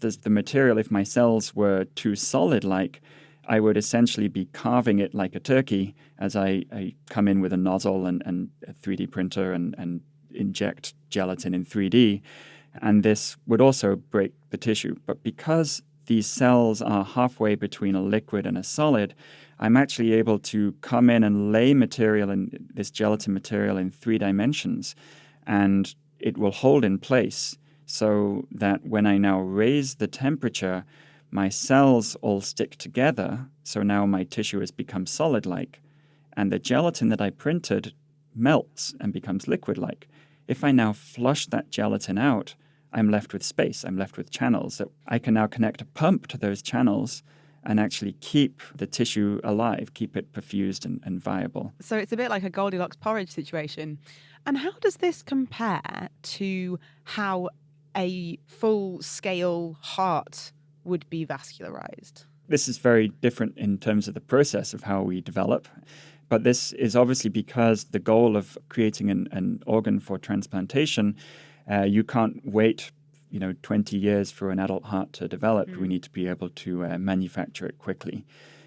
my cells were too solid-like, I would essentially be carving it like a turkey as I come in with a nozzle and a 3D printer and inject gelatin in 3D. And this would also break the tissue. But because these cells are halfway between a liquid and a solid, I'm actually able to come in and lay this gelatin material in 3 dimensions, and it will hold in place so that when I now raise the temperature, my cells all stick together. So now my tissue has become solid-like, and the gelatin that I printed melts and becomes liquid-like. If I now flush that gelatin out, I'm left with space. I'm left with channels that I can now connect a pump to those channels and actually keep the tissue alive, keep it perfused and viable. So it's a bit like a Goldilocks porridge situation. And how does this compare to how a full-scale heart would be vascularized? This is very different in terms of the process of how we develop. But this is obviously because the goal of creating an organ for transplantation, you can't wait 20 years for an adult heart to develop. We need to be able to manufacture it quickly.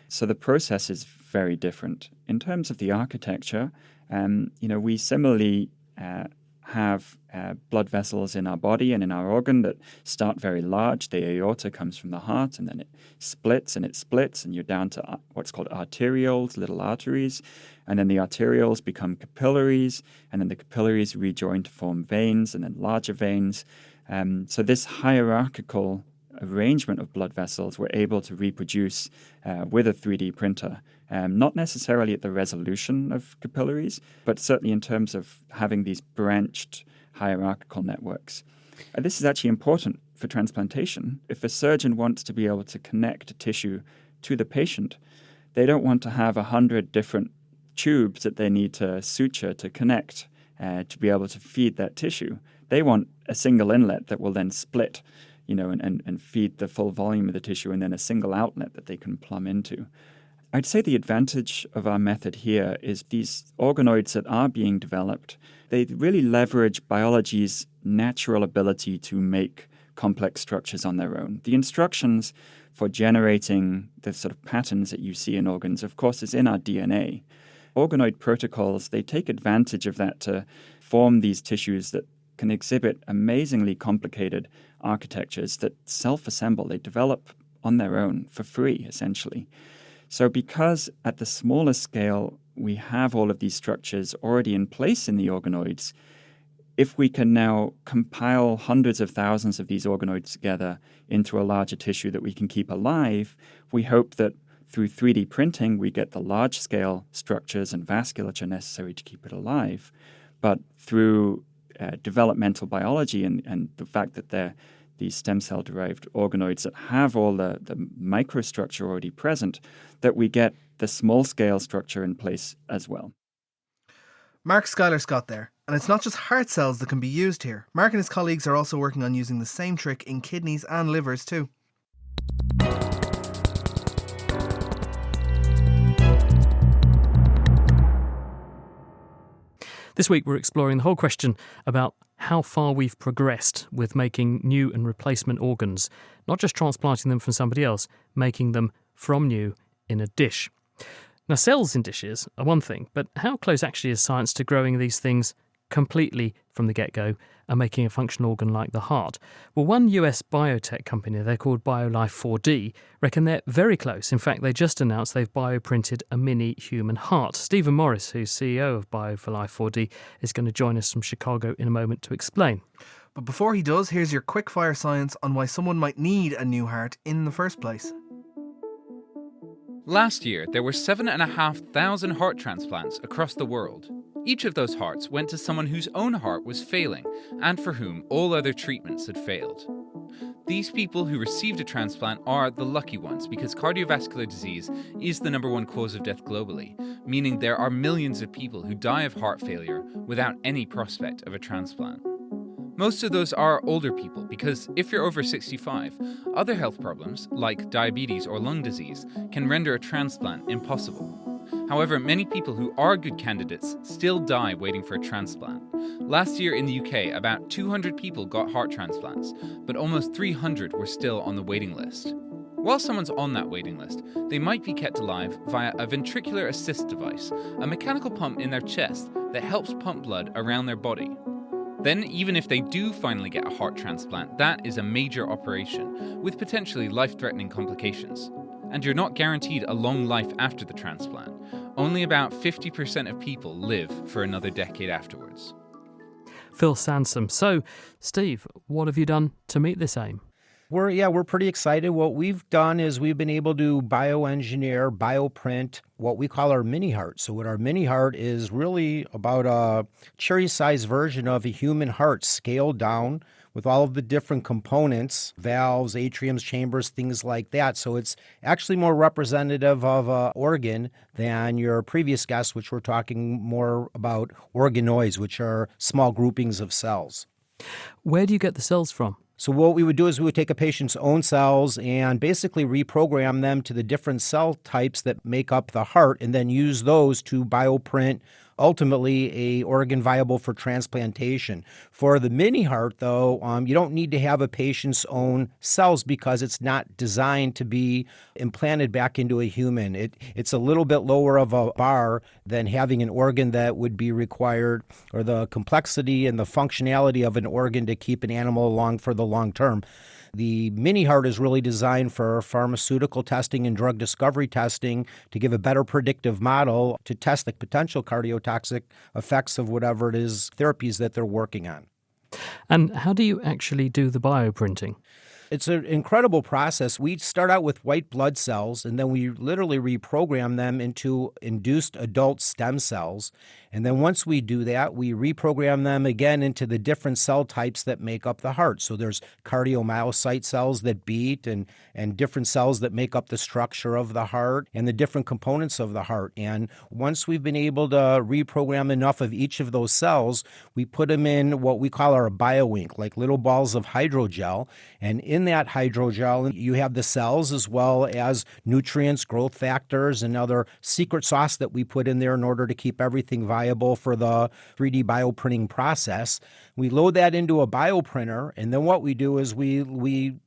So the process is very different. In terms of the architecture, we similarly have blood vessels in our body and in our organ that start very large. The aorta comes from the heart, and then it splits, and you're down to what's called arterioles, little arteries. And then the arterioles become capillaries, and then the capillaries rejoin to form veins, and then larger veins. So this hierarchical arrangement of blood vessels we're able to reproduce with a 3D printer. Not necessarily at the resolution of capillaries, but certainly in terms of having these branched hierarchical networks. This is actually important for transplantation. If a surgeon wants to be able to connect a tissue to the patient, they don't want to have 100 different tubes that they need to suture to connect to be able to feed that tissue. They want a single inlet that will then split, and feed the full volume of the tissue, and then a single outlet that they can plumb into. I'd say the advantage of our method here is these organoids that are being developed, they really leverage biology's natural ability to make complex structures on their own. The instructions for generating the sort of patterns that you see in organs, of course, is in our DNA. Organoid protocols, they take advantage of that to form these tissues that can exhibit amazingly complicated architectures that self-assemble. They develop on their own for free, essentially. So because at the smallest scale, we have all of these structures already in place in the organoids, if we can now compile hundreds of thousands of these organoids together into a larger tissue that we can keep alive, we hope that through 3D printing, we get the large-scale structures and vasculature necessary to keep it alive. But through developmental biology and the fact that they're these stem cell-derived organoids that have all the microstructure already present, that we get the small-scale structure in place as well. Mark Schuyler Scott there. And it's not just heart cells that can be used here. Mark and his colleagues are also working on using the same trick in kidneys and livers too. This week, we're exploring the whole question about how far we've progressed with making new and replacement organs, not just transplanting them from somebody else, making them from new in a dish. Now, cells in dishes are one thing, but how close actually is science to growing these things completely from the get-go and making a functional organ like the heart? Well, one US biotech company, they're called BioLife4D, reckon they're very close. In fact, they just announced they've bioprinted a mini human heart. Stephen Morris, who's CEO of BioLife4D, is going to join us from Chicago in a moment to explain. But before he does, here's your quick-fire science on why someone might need a new heart in the first place. Last year, there were 7,500 heart transplants across the world. Each of those hearts went to someone whose own heart was failing and for whom all other treatments had failed. These people who received a transplant are the lucky ones because cardiovascular disease is the number one cause of death globally, meaning there are millions of people who die of heart failure without any prospect of a transplant. Most of those are older people because if you're over 65, other health problems like diabetes or lung disease can render a transplant impossible. However, many people who are good candidates still die waiting for a transplant. Last year in the UK, about 200 people got heart transplants, but almost 300 were still on the waiting list. While someone's on that waiting list, they might be kept alive via a ventricular assist device, a mechanical pump in their chest that helps pump blood around their body. Then, even if they do finally get a heart transplant, that is a major operation with potentially life-threatening complications. And you're not guaranteed a long life after the transplant. Only about 50% of people live for another decade afterwards. Phil Sansom. So, Steve, what have you done to meet this aim? We're pretty excited. What we've done is we've been able to bioengineer, bioprint what we call our mini heart. So what our mini heart is really about a cherry-sized version of a human heart scaled down with all of the different components, valves, atriums, chambers, things like that. So it's actually more representative of an organ than your previous guest, which we're talking more about organoids, which are small groupings of cells. Where do you get the cells from? So what we would do is we would take a patient's own cells and basically reprogram them to the different cell types that make up the heart and then use those to bioprint ultimately a organ viable for transplantation. For the mini heart, though, you don't need to have a patient's own cells because it's not designed to be implanted back into a human. It's a little bit lower of a bar than having an organ that would be required, or the complexity and the functionality of an organ to keep an animal along for the long term. The mini heart is really designed for pharmaceutical testing and drug discovery testing to give a better predictive model to test the potential cardiotoxic effects of whatever it is therapies that they're working on. And how do you actually do the bioprinting? It's an incredible process. We start out with white blood cells, and then we literally reprogram them into induced adult stem cells. And then once we do that, we reprogram them again into the different cell types that make up the heart. So there's cardiomyocyte cells that beat and different cells that make up the structure of the heart and the different components of the heart. And once we've been able to reprogram enough of each of those cells, we put them in what we call our BioInk, like little balls of hydrogel. And in that hydrogel, you have the cells as well as nutrients, growth factors, and other secret sauce that we put in there in order to keep everything viable for the 3D bioprinting process. We load that into a bioprinter, and then what we do is we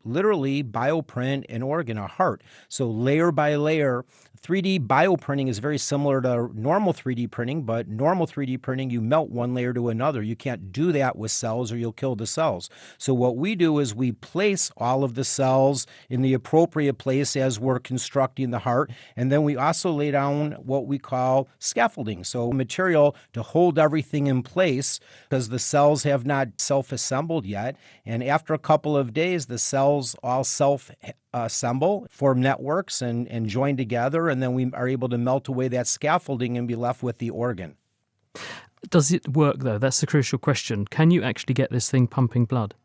literally bioprint an organ, a heart. So layer by layer, 3D bioprinting is very similar to normal 3D printing, but normal 3D printing, you melt one layer to another. You can't do that with cells or you'll kill the cells. So what we do is we place all of the cells in the appropriate place as we're constructing the heart, and then we also lay down what we call scaffolding, so material to hold everything in place because the cells have not self-assembled yet. And after a couple of days, the cells all self-assemble, form networks, and join together, and then we are able to melt away that scaffolding and be left with the organ. Does it work, though? That's the crucial question. Can you actually get this thing pumping blood?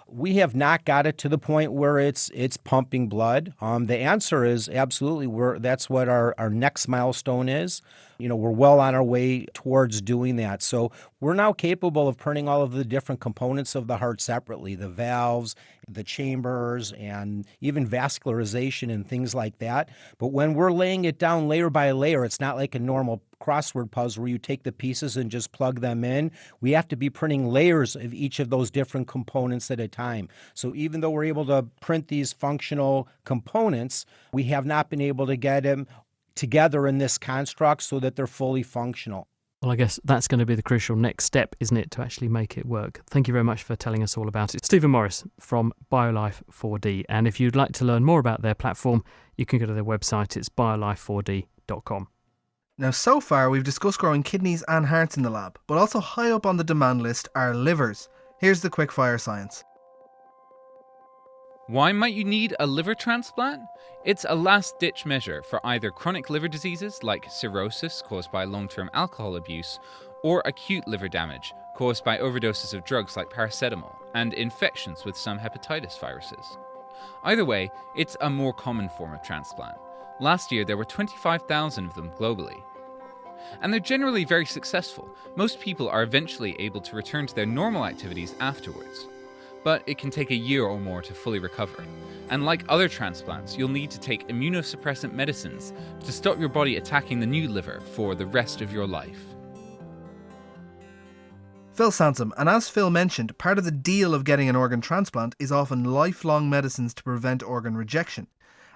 We have not got it to the point where it's pumping blood. The answer is absolutely. That's what our next milestone is. We're well on our way towards doing that. So we're now capable of printing all of the different components of the heart separately, the valves, the chambers, and even vascularization and things like that. But when we're laying it down layer by layer, it's not like a normal crossword puzzle where you take the pieces and just plug them in. We have to be printing layers of each of those different components at a time. So even though we're able to print these functional components, we have not been able to get them together in this construct so that they're fully functional. Well, I guess that's going to be the crucial next step, isn't it, to actually make it work? Thank you very much for telling us all about it. Stephen Morris from BioLife 4D. And if you'd like to learn more about their platform, you can go to their website. It's biolife4d.com. Now, so far, we've discussed growing kidneys and hearts in the lab, but also high up on the demand list are livers. Here's the quickfire science. Why might you need a liver transplant? It's a last-ditch measure for either chronic liver diseases like cirrhosis caused by long-term alcohol abuse, or acute liver damage caused by overdoses of drugs like paracetamol and infections with some hepatitis viruses. Either way, it's a more common form of transplant. Last year, there were 25,000 of them globally. And they're generally very successful. Most people are eventually able to return to their normal activities afterwards. But it can take a year or more to fully recover. And like other transplants, you'll need to take immunosuppressant medicines to stop your body attacking the new liver for the rest of your life. Phil Sansom, and as Phil mentioned, part of the deal of getting an organ transplant is often lifelong medicines to prevent organ rejection.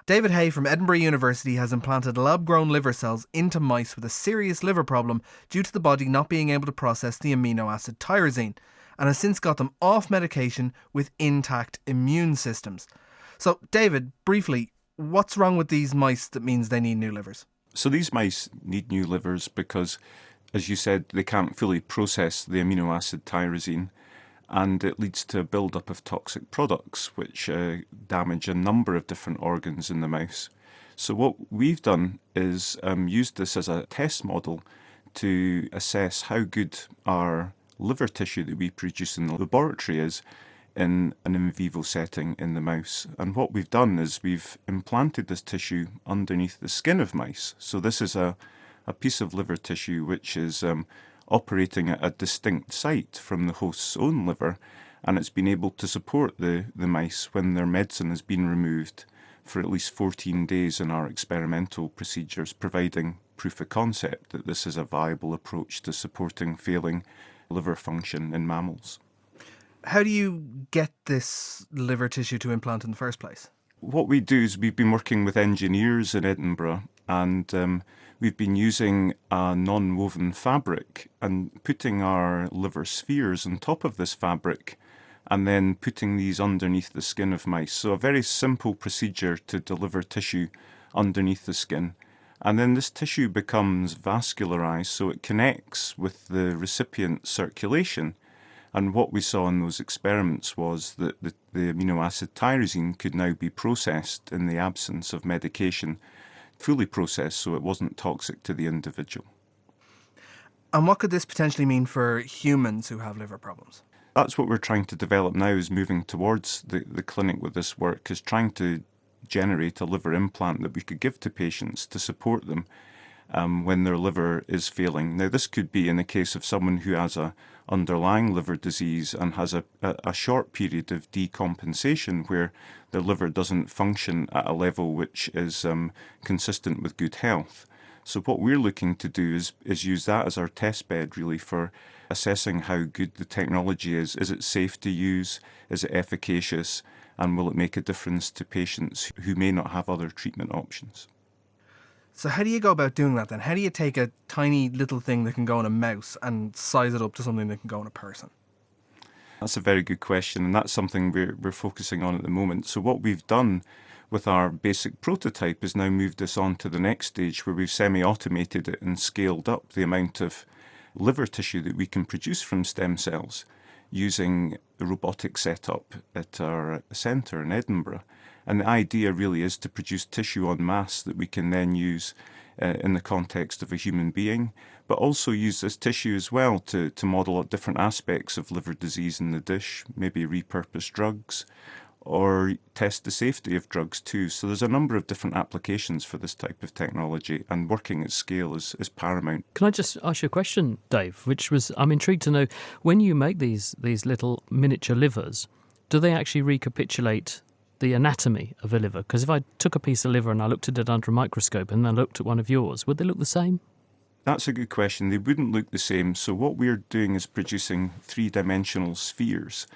David Hay from Edinburgh University has implanted lab-grown liver cells into mice with a serious liver problem due to the body not being able to process the amino acid tyrosine, and has since got them off medication with intact immune systems. So, David, briefly, what's wrong with these mice that means they need new livers? So these mice need new livers because, as you said, they can't fully process the amino acid tyrosine, and it leads to a build-up of toxic products which damage a number of different organs in the mouse. So what we've done is used this as a test model to assess how good our liver tissue that we produce in the laboratory is in an in vivo setting in the mouse. And what we've done is we've implanted this tissue underneath the skin of mice. So this is a piece of liver tissue which is operating at a distinct site from the host's own liver, and it's been able to support the mice when their medicine has been removed for at least 14 days in our experimental procedures, providing proof of concept that this is a viable approach to supporting failing liver function in mammals. How do you get this liver tissue to implant in the first place? What we do is we've been working with engineers in Edinburgh, and we've been using a non-woven fabric and putting our liver spheres on top of this fabric and then putting these underneath the skin of mice. So a very simple procedure to deliver tissue underneath the skin. And then this tissue becomes vascularized, so it connects with the recipient circulation. And what we saw in those experiments was that the amino acid tyrosine could now be processed in the absence of medication, fully processed so it wasn't toxic to the individual. And what could this potentially mean for humans who have liver problems? That's what we're trying to develop now, is moving towards the clinic with this work, is trying to generate a liver implant that we could give to patients to support them when their liver is failing. Now, this could be in the case of someone who has a underlying liver disease and has a short period of decompensation where their liver doesn't function at a level which is consistent with good health. So what we're looking to do is use that as our test bed, really, for assessing how good the technology is. Is it safe to use? Is it efficacious? And will it make a difference to patients who may not have other treatment options? So how do you go about doing that then? How do you take a tiny little thing that can go in a mouse and size it up to something that can go in a person? That's a very good question, and that's something we're focusing on at the moment. So what we've done with our basic prototype is now moved us on to the next stage, where we've semi-automated it and scaled up the amount of liver tissue that we can produce from stem cells using the robotic setup at our centre in Edinburgh. And the idea really is to produce tissue en masse that we can then use in the context of a human being, but also use this tissue as well to model different aspects of liver disease in the dish, maybe repurpose drugs, or test the safety of drugs too. So there's a number of different applications for this type of technology, and working at scale is paramount. Can I just ask you a question, Dave, which was, I'm intrigued to know, when you make these little miniature livers, do they actually recapitulate the anatomy of a liver? Because if I took a piece of liver and I looked at it under a microscope and then looked at one of yours, would they look the same? That's a good question. They wouldn't look the same. So what we're doing is producing three-dimensional spheres.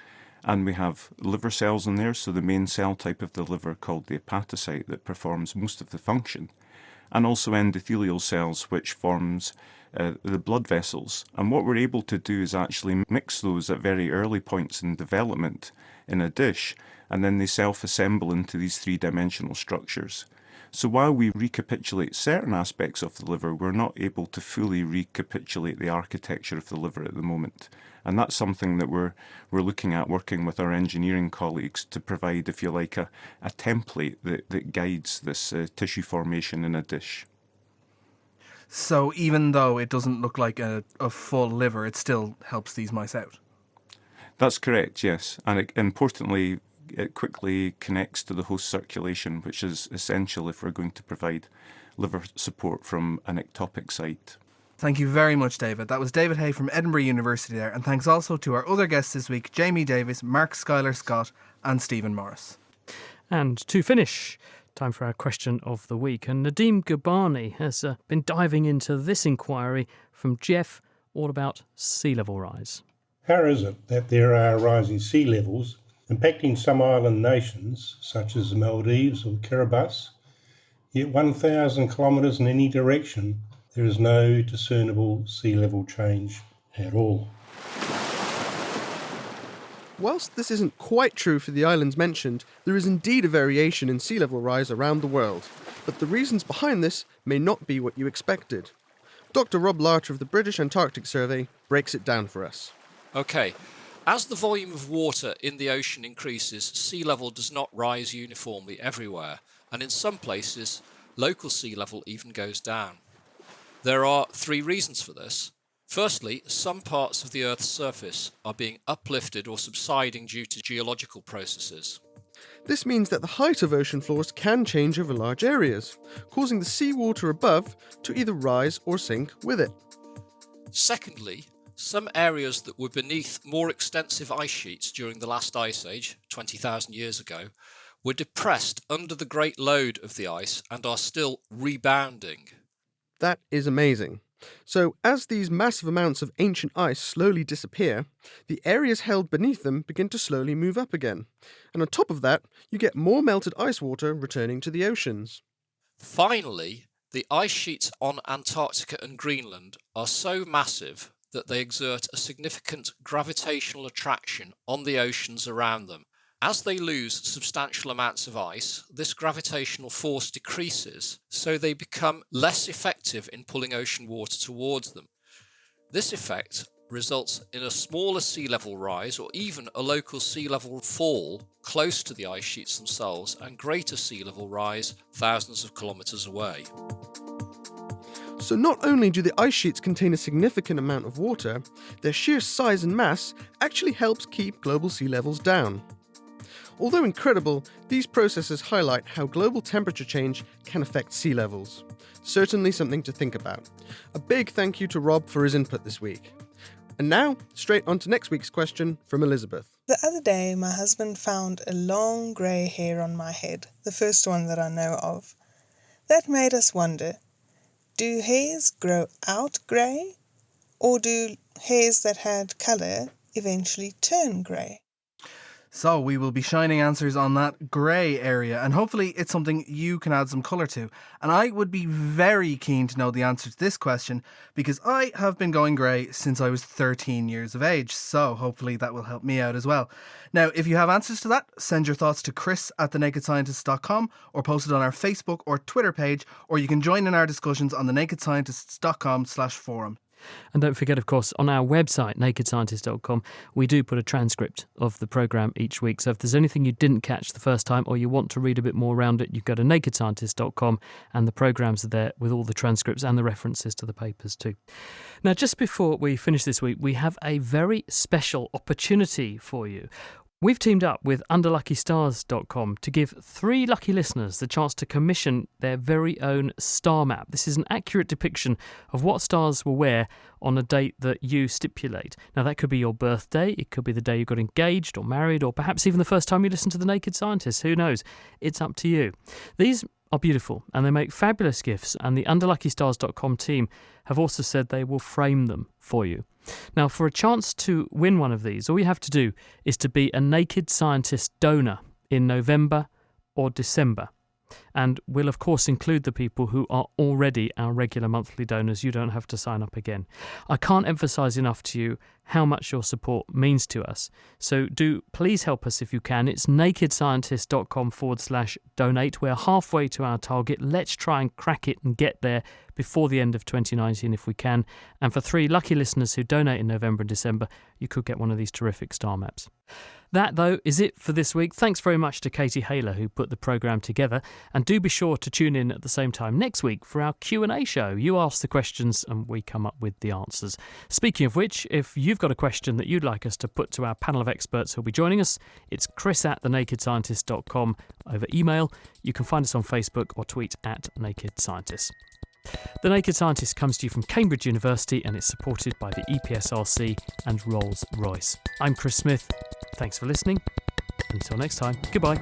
And we have liver cells in there, so the main cell type of the liver called the hepatocyte that performs most of the function. And also endothelial cells, which forms the blood vessels. And what we're able to do is actually mix those at very early points in development in a dish, and then they self-assemble into these three-dimensional structures. So while we recapitulate certain aspects of the liver, we're not able to fully recapitulate the architecture of the liver at the moment. And that's something that we're looking at, working with our engineering colleagues to provide, if you like, a template that guides this tissue formation in a dish. So even though it doesn't look like a full liver, it still helps these mice out? That's correct, yes. And importantly, it quickly connects to the host circulation, which is essential if we're going to provide liver support from an ectopic site. Thank you very much, David. That was David Hay from Edinburgh University there. And thanks also to our other guests this week, Jamie Davis, Mark Schuyler Scott and Stephen Morris. And to finish, time for our question of the week. And Nadeem Gabani has been diving into this inquiry from Jeff, all about sea level rise. How is it that there are rising sea levels impacting some island nations, such as the Maldives or Kiribati, yet 1,000 kilometres in any direction, there is no discernible sea level change at all? Whilst this isn't quite true for the islands mentioned, there is indeed a variation in sea level rise around the world, but the reasons behind this may not be what you expected. Dr. Rob Larter of the British Antarctic Survey breaks it down for us. Okay. As the volume of water in the ocean increases, sea level does not rise uniformly everywhere, and in some places, local sea level even goes down. There are three reasons for this. Firstly, some parts of the Earth's surface are being uplifted or subsiding due to geological processes. This means that the height of ocean floors can change over large areas, causing the seawater above to either rise or sink with it. Secondly, some areas that were beneath more extensive ice sheets during the last ice age, 20,000 years ago, were depressed under the great load of the ice and are still rebounding. That is amazing. So, as these massive amounts of ancient ice slowly disappear, the areas held beneath them begin to slowly move up again. And on top of that, you get more melted ice water returning to the oceans. Finally, the ice sheets on Antarctica and Greenland are so massive that they exert a significant gravitational attraction on the oceans around them. As they lose substantial amounts of ice, this gravitational force decreases, so they become less effective in pulling ocean water towards them. This effect results in a smaller sea level rise or even a local sea level fall close to the ice sheets themselves and greater sea level rise thousands of kilometres away. So not only do the ice sheets contain a significant amount of water, their sheer size and mass actually helps keep global sea levels down. Although incredible, these processes highlight how global temperature change can affect sea levels. Certainly something to think about. A big thank you to Rob for his input this week. And now, straight on to next week's question from Elizabeth. The other day, my husband found a long grey hair on my head, the first one that I know of. That made us wonder, do hairs grow out grey, or do hairs that had colour eventually turn grey? So we will be shining answers on that grey area, and hopefully it's something you can add some colour to. And I would be very keen to know the answer to this question, because I have been going grey since I was 13 years of age, so hopefully that will help me out as well. Now, if you have answers to that, send your thoughts to chris@thenakedscientists.com or post it on our Facebook or Twitter page, or you can join in our discussions on thenakedscientists.com/forum. And don't forget, of course, on our website, nakedscientist.com, we do put a transcript of the programme each week. So if there's anything you didn't catch the first time or you want to read a bit more around it, you go to nakedscientist.com and the programmes are there with all the transcripts and the references to the papers too. Now, just before we finish this week, we have a very special opportunity for you. We've teamed up with underluckystars.com to give 3 lucky listeners the chance to commission their very own star map. This is an accurate depiction of what stars will wear on a date that you stipulate. Now, that could be your birthday, it could be the day you got engaged or married, or perhaps even the first time you listen to The Naked Scientist. Who knows? It's up to you. These are beautiful and they make fabulous gifts, and the underluckystars.com team have also said they will frame them for you. Now, for a chance to win one of these, all you have to do is to be a Naked Scientist donor in November or December. And we'll, of course, include the people who are already our regular monthly donors. You don't have to sign up again. I can't emphasise enough to you how much your support means to us. So do please help us if you can. It's nakedscientist.com/donate. We're halfway to our target. Let's try and crack it and get there before the end of 2019 if we can. And for 3 lucky listeners who donate in November and December, you could get one of these terrific star maps. That, though, is it for this week. Thanks very much to Katie Haler, who put the programme together. And do be sure to tune in at the same time next week for our Q&A show. You ask the questions and we come up with the answers. Speaking of which, if you've got a question that you'd like us to put to our panel of experts who'll be joining us, it's chris@thenakedscientist.com over email. You can find us on Facebook or tweet @NakedScientists. The Naked Scientist comes to you from Cambridge University and it's supported by the EPSRC and Rolls-Royce. I'm Chris Smith. Thanks for listening. Until next time, goodbye.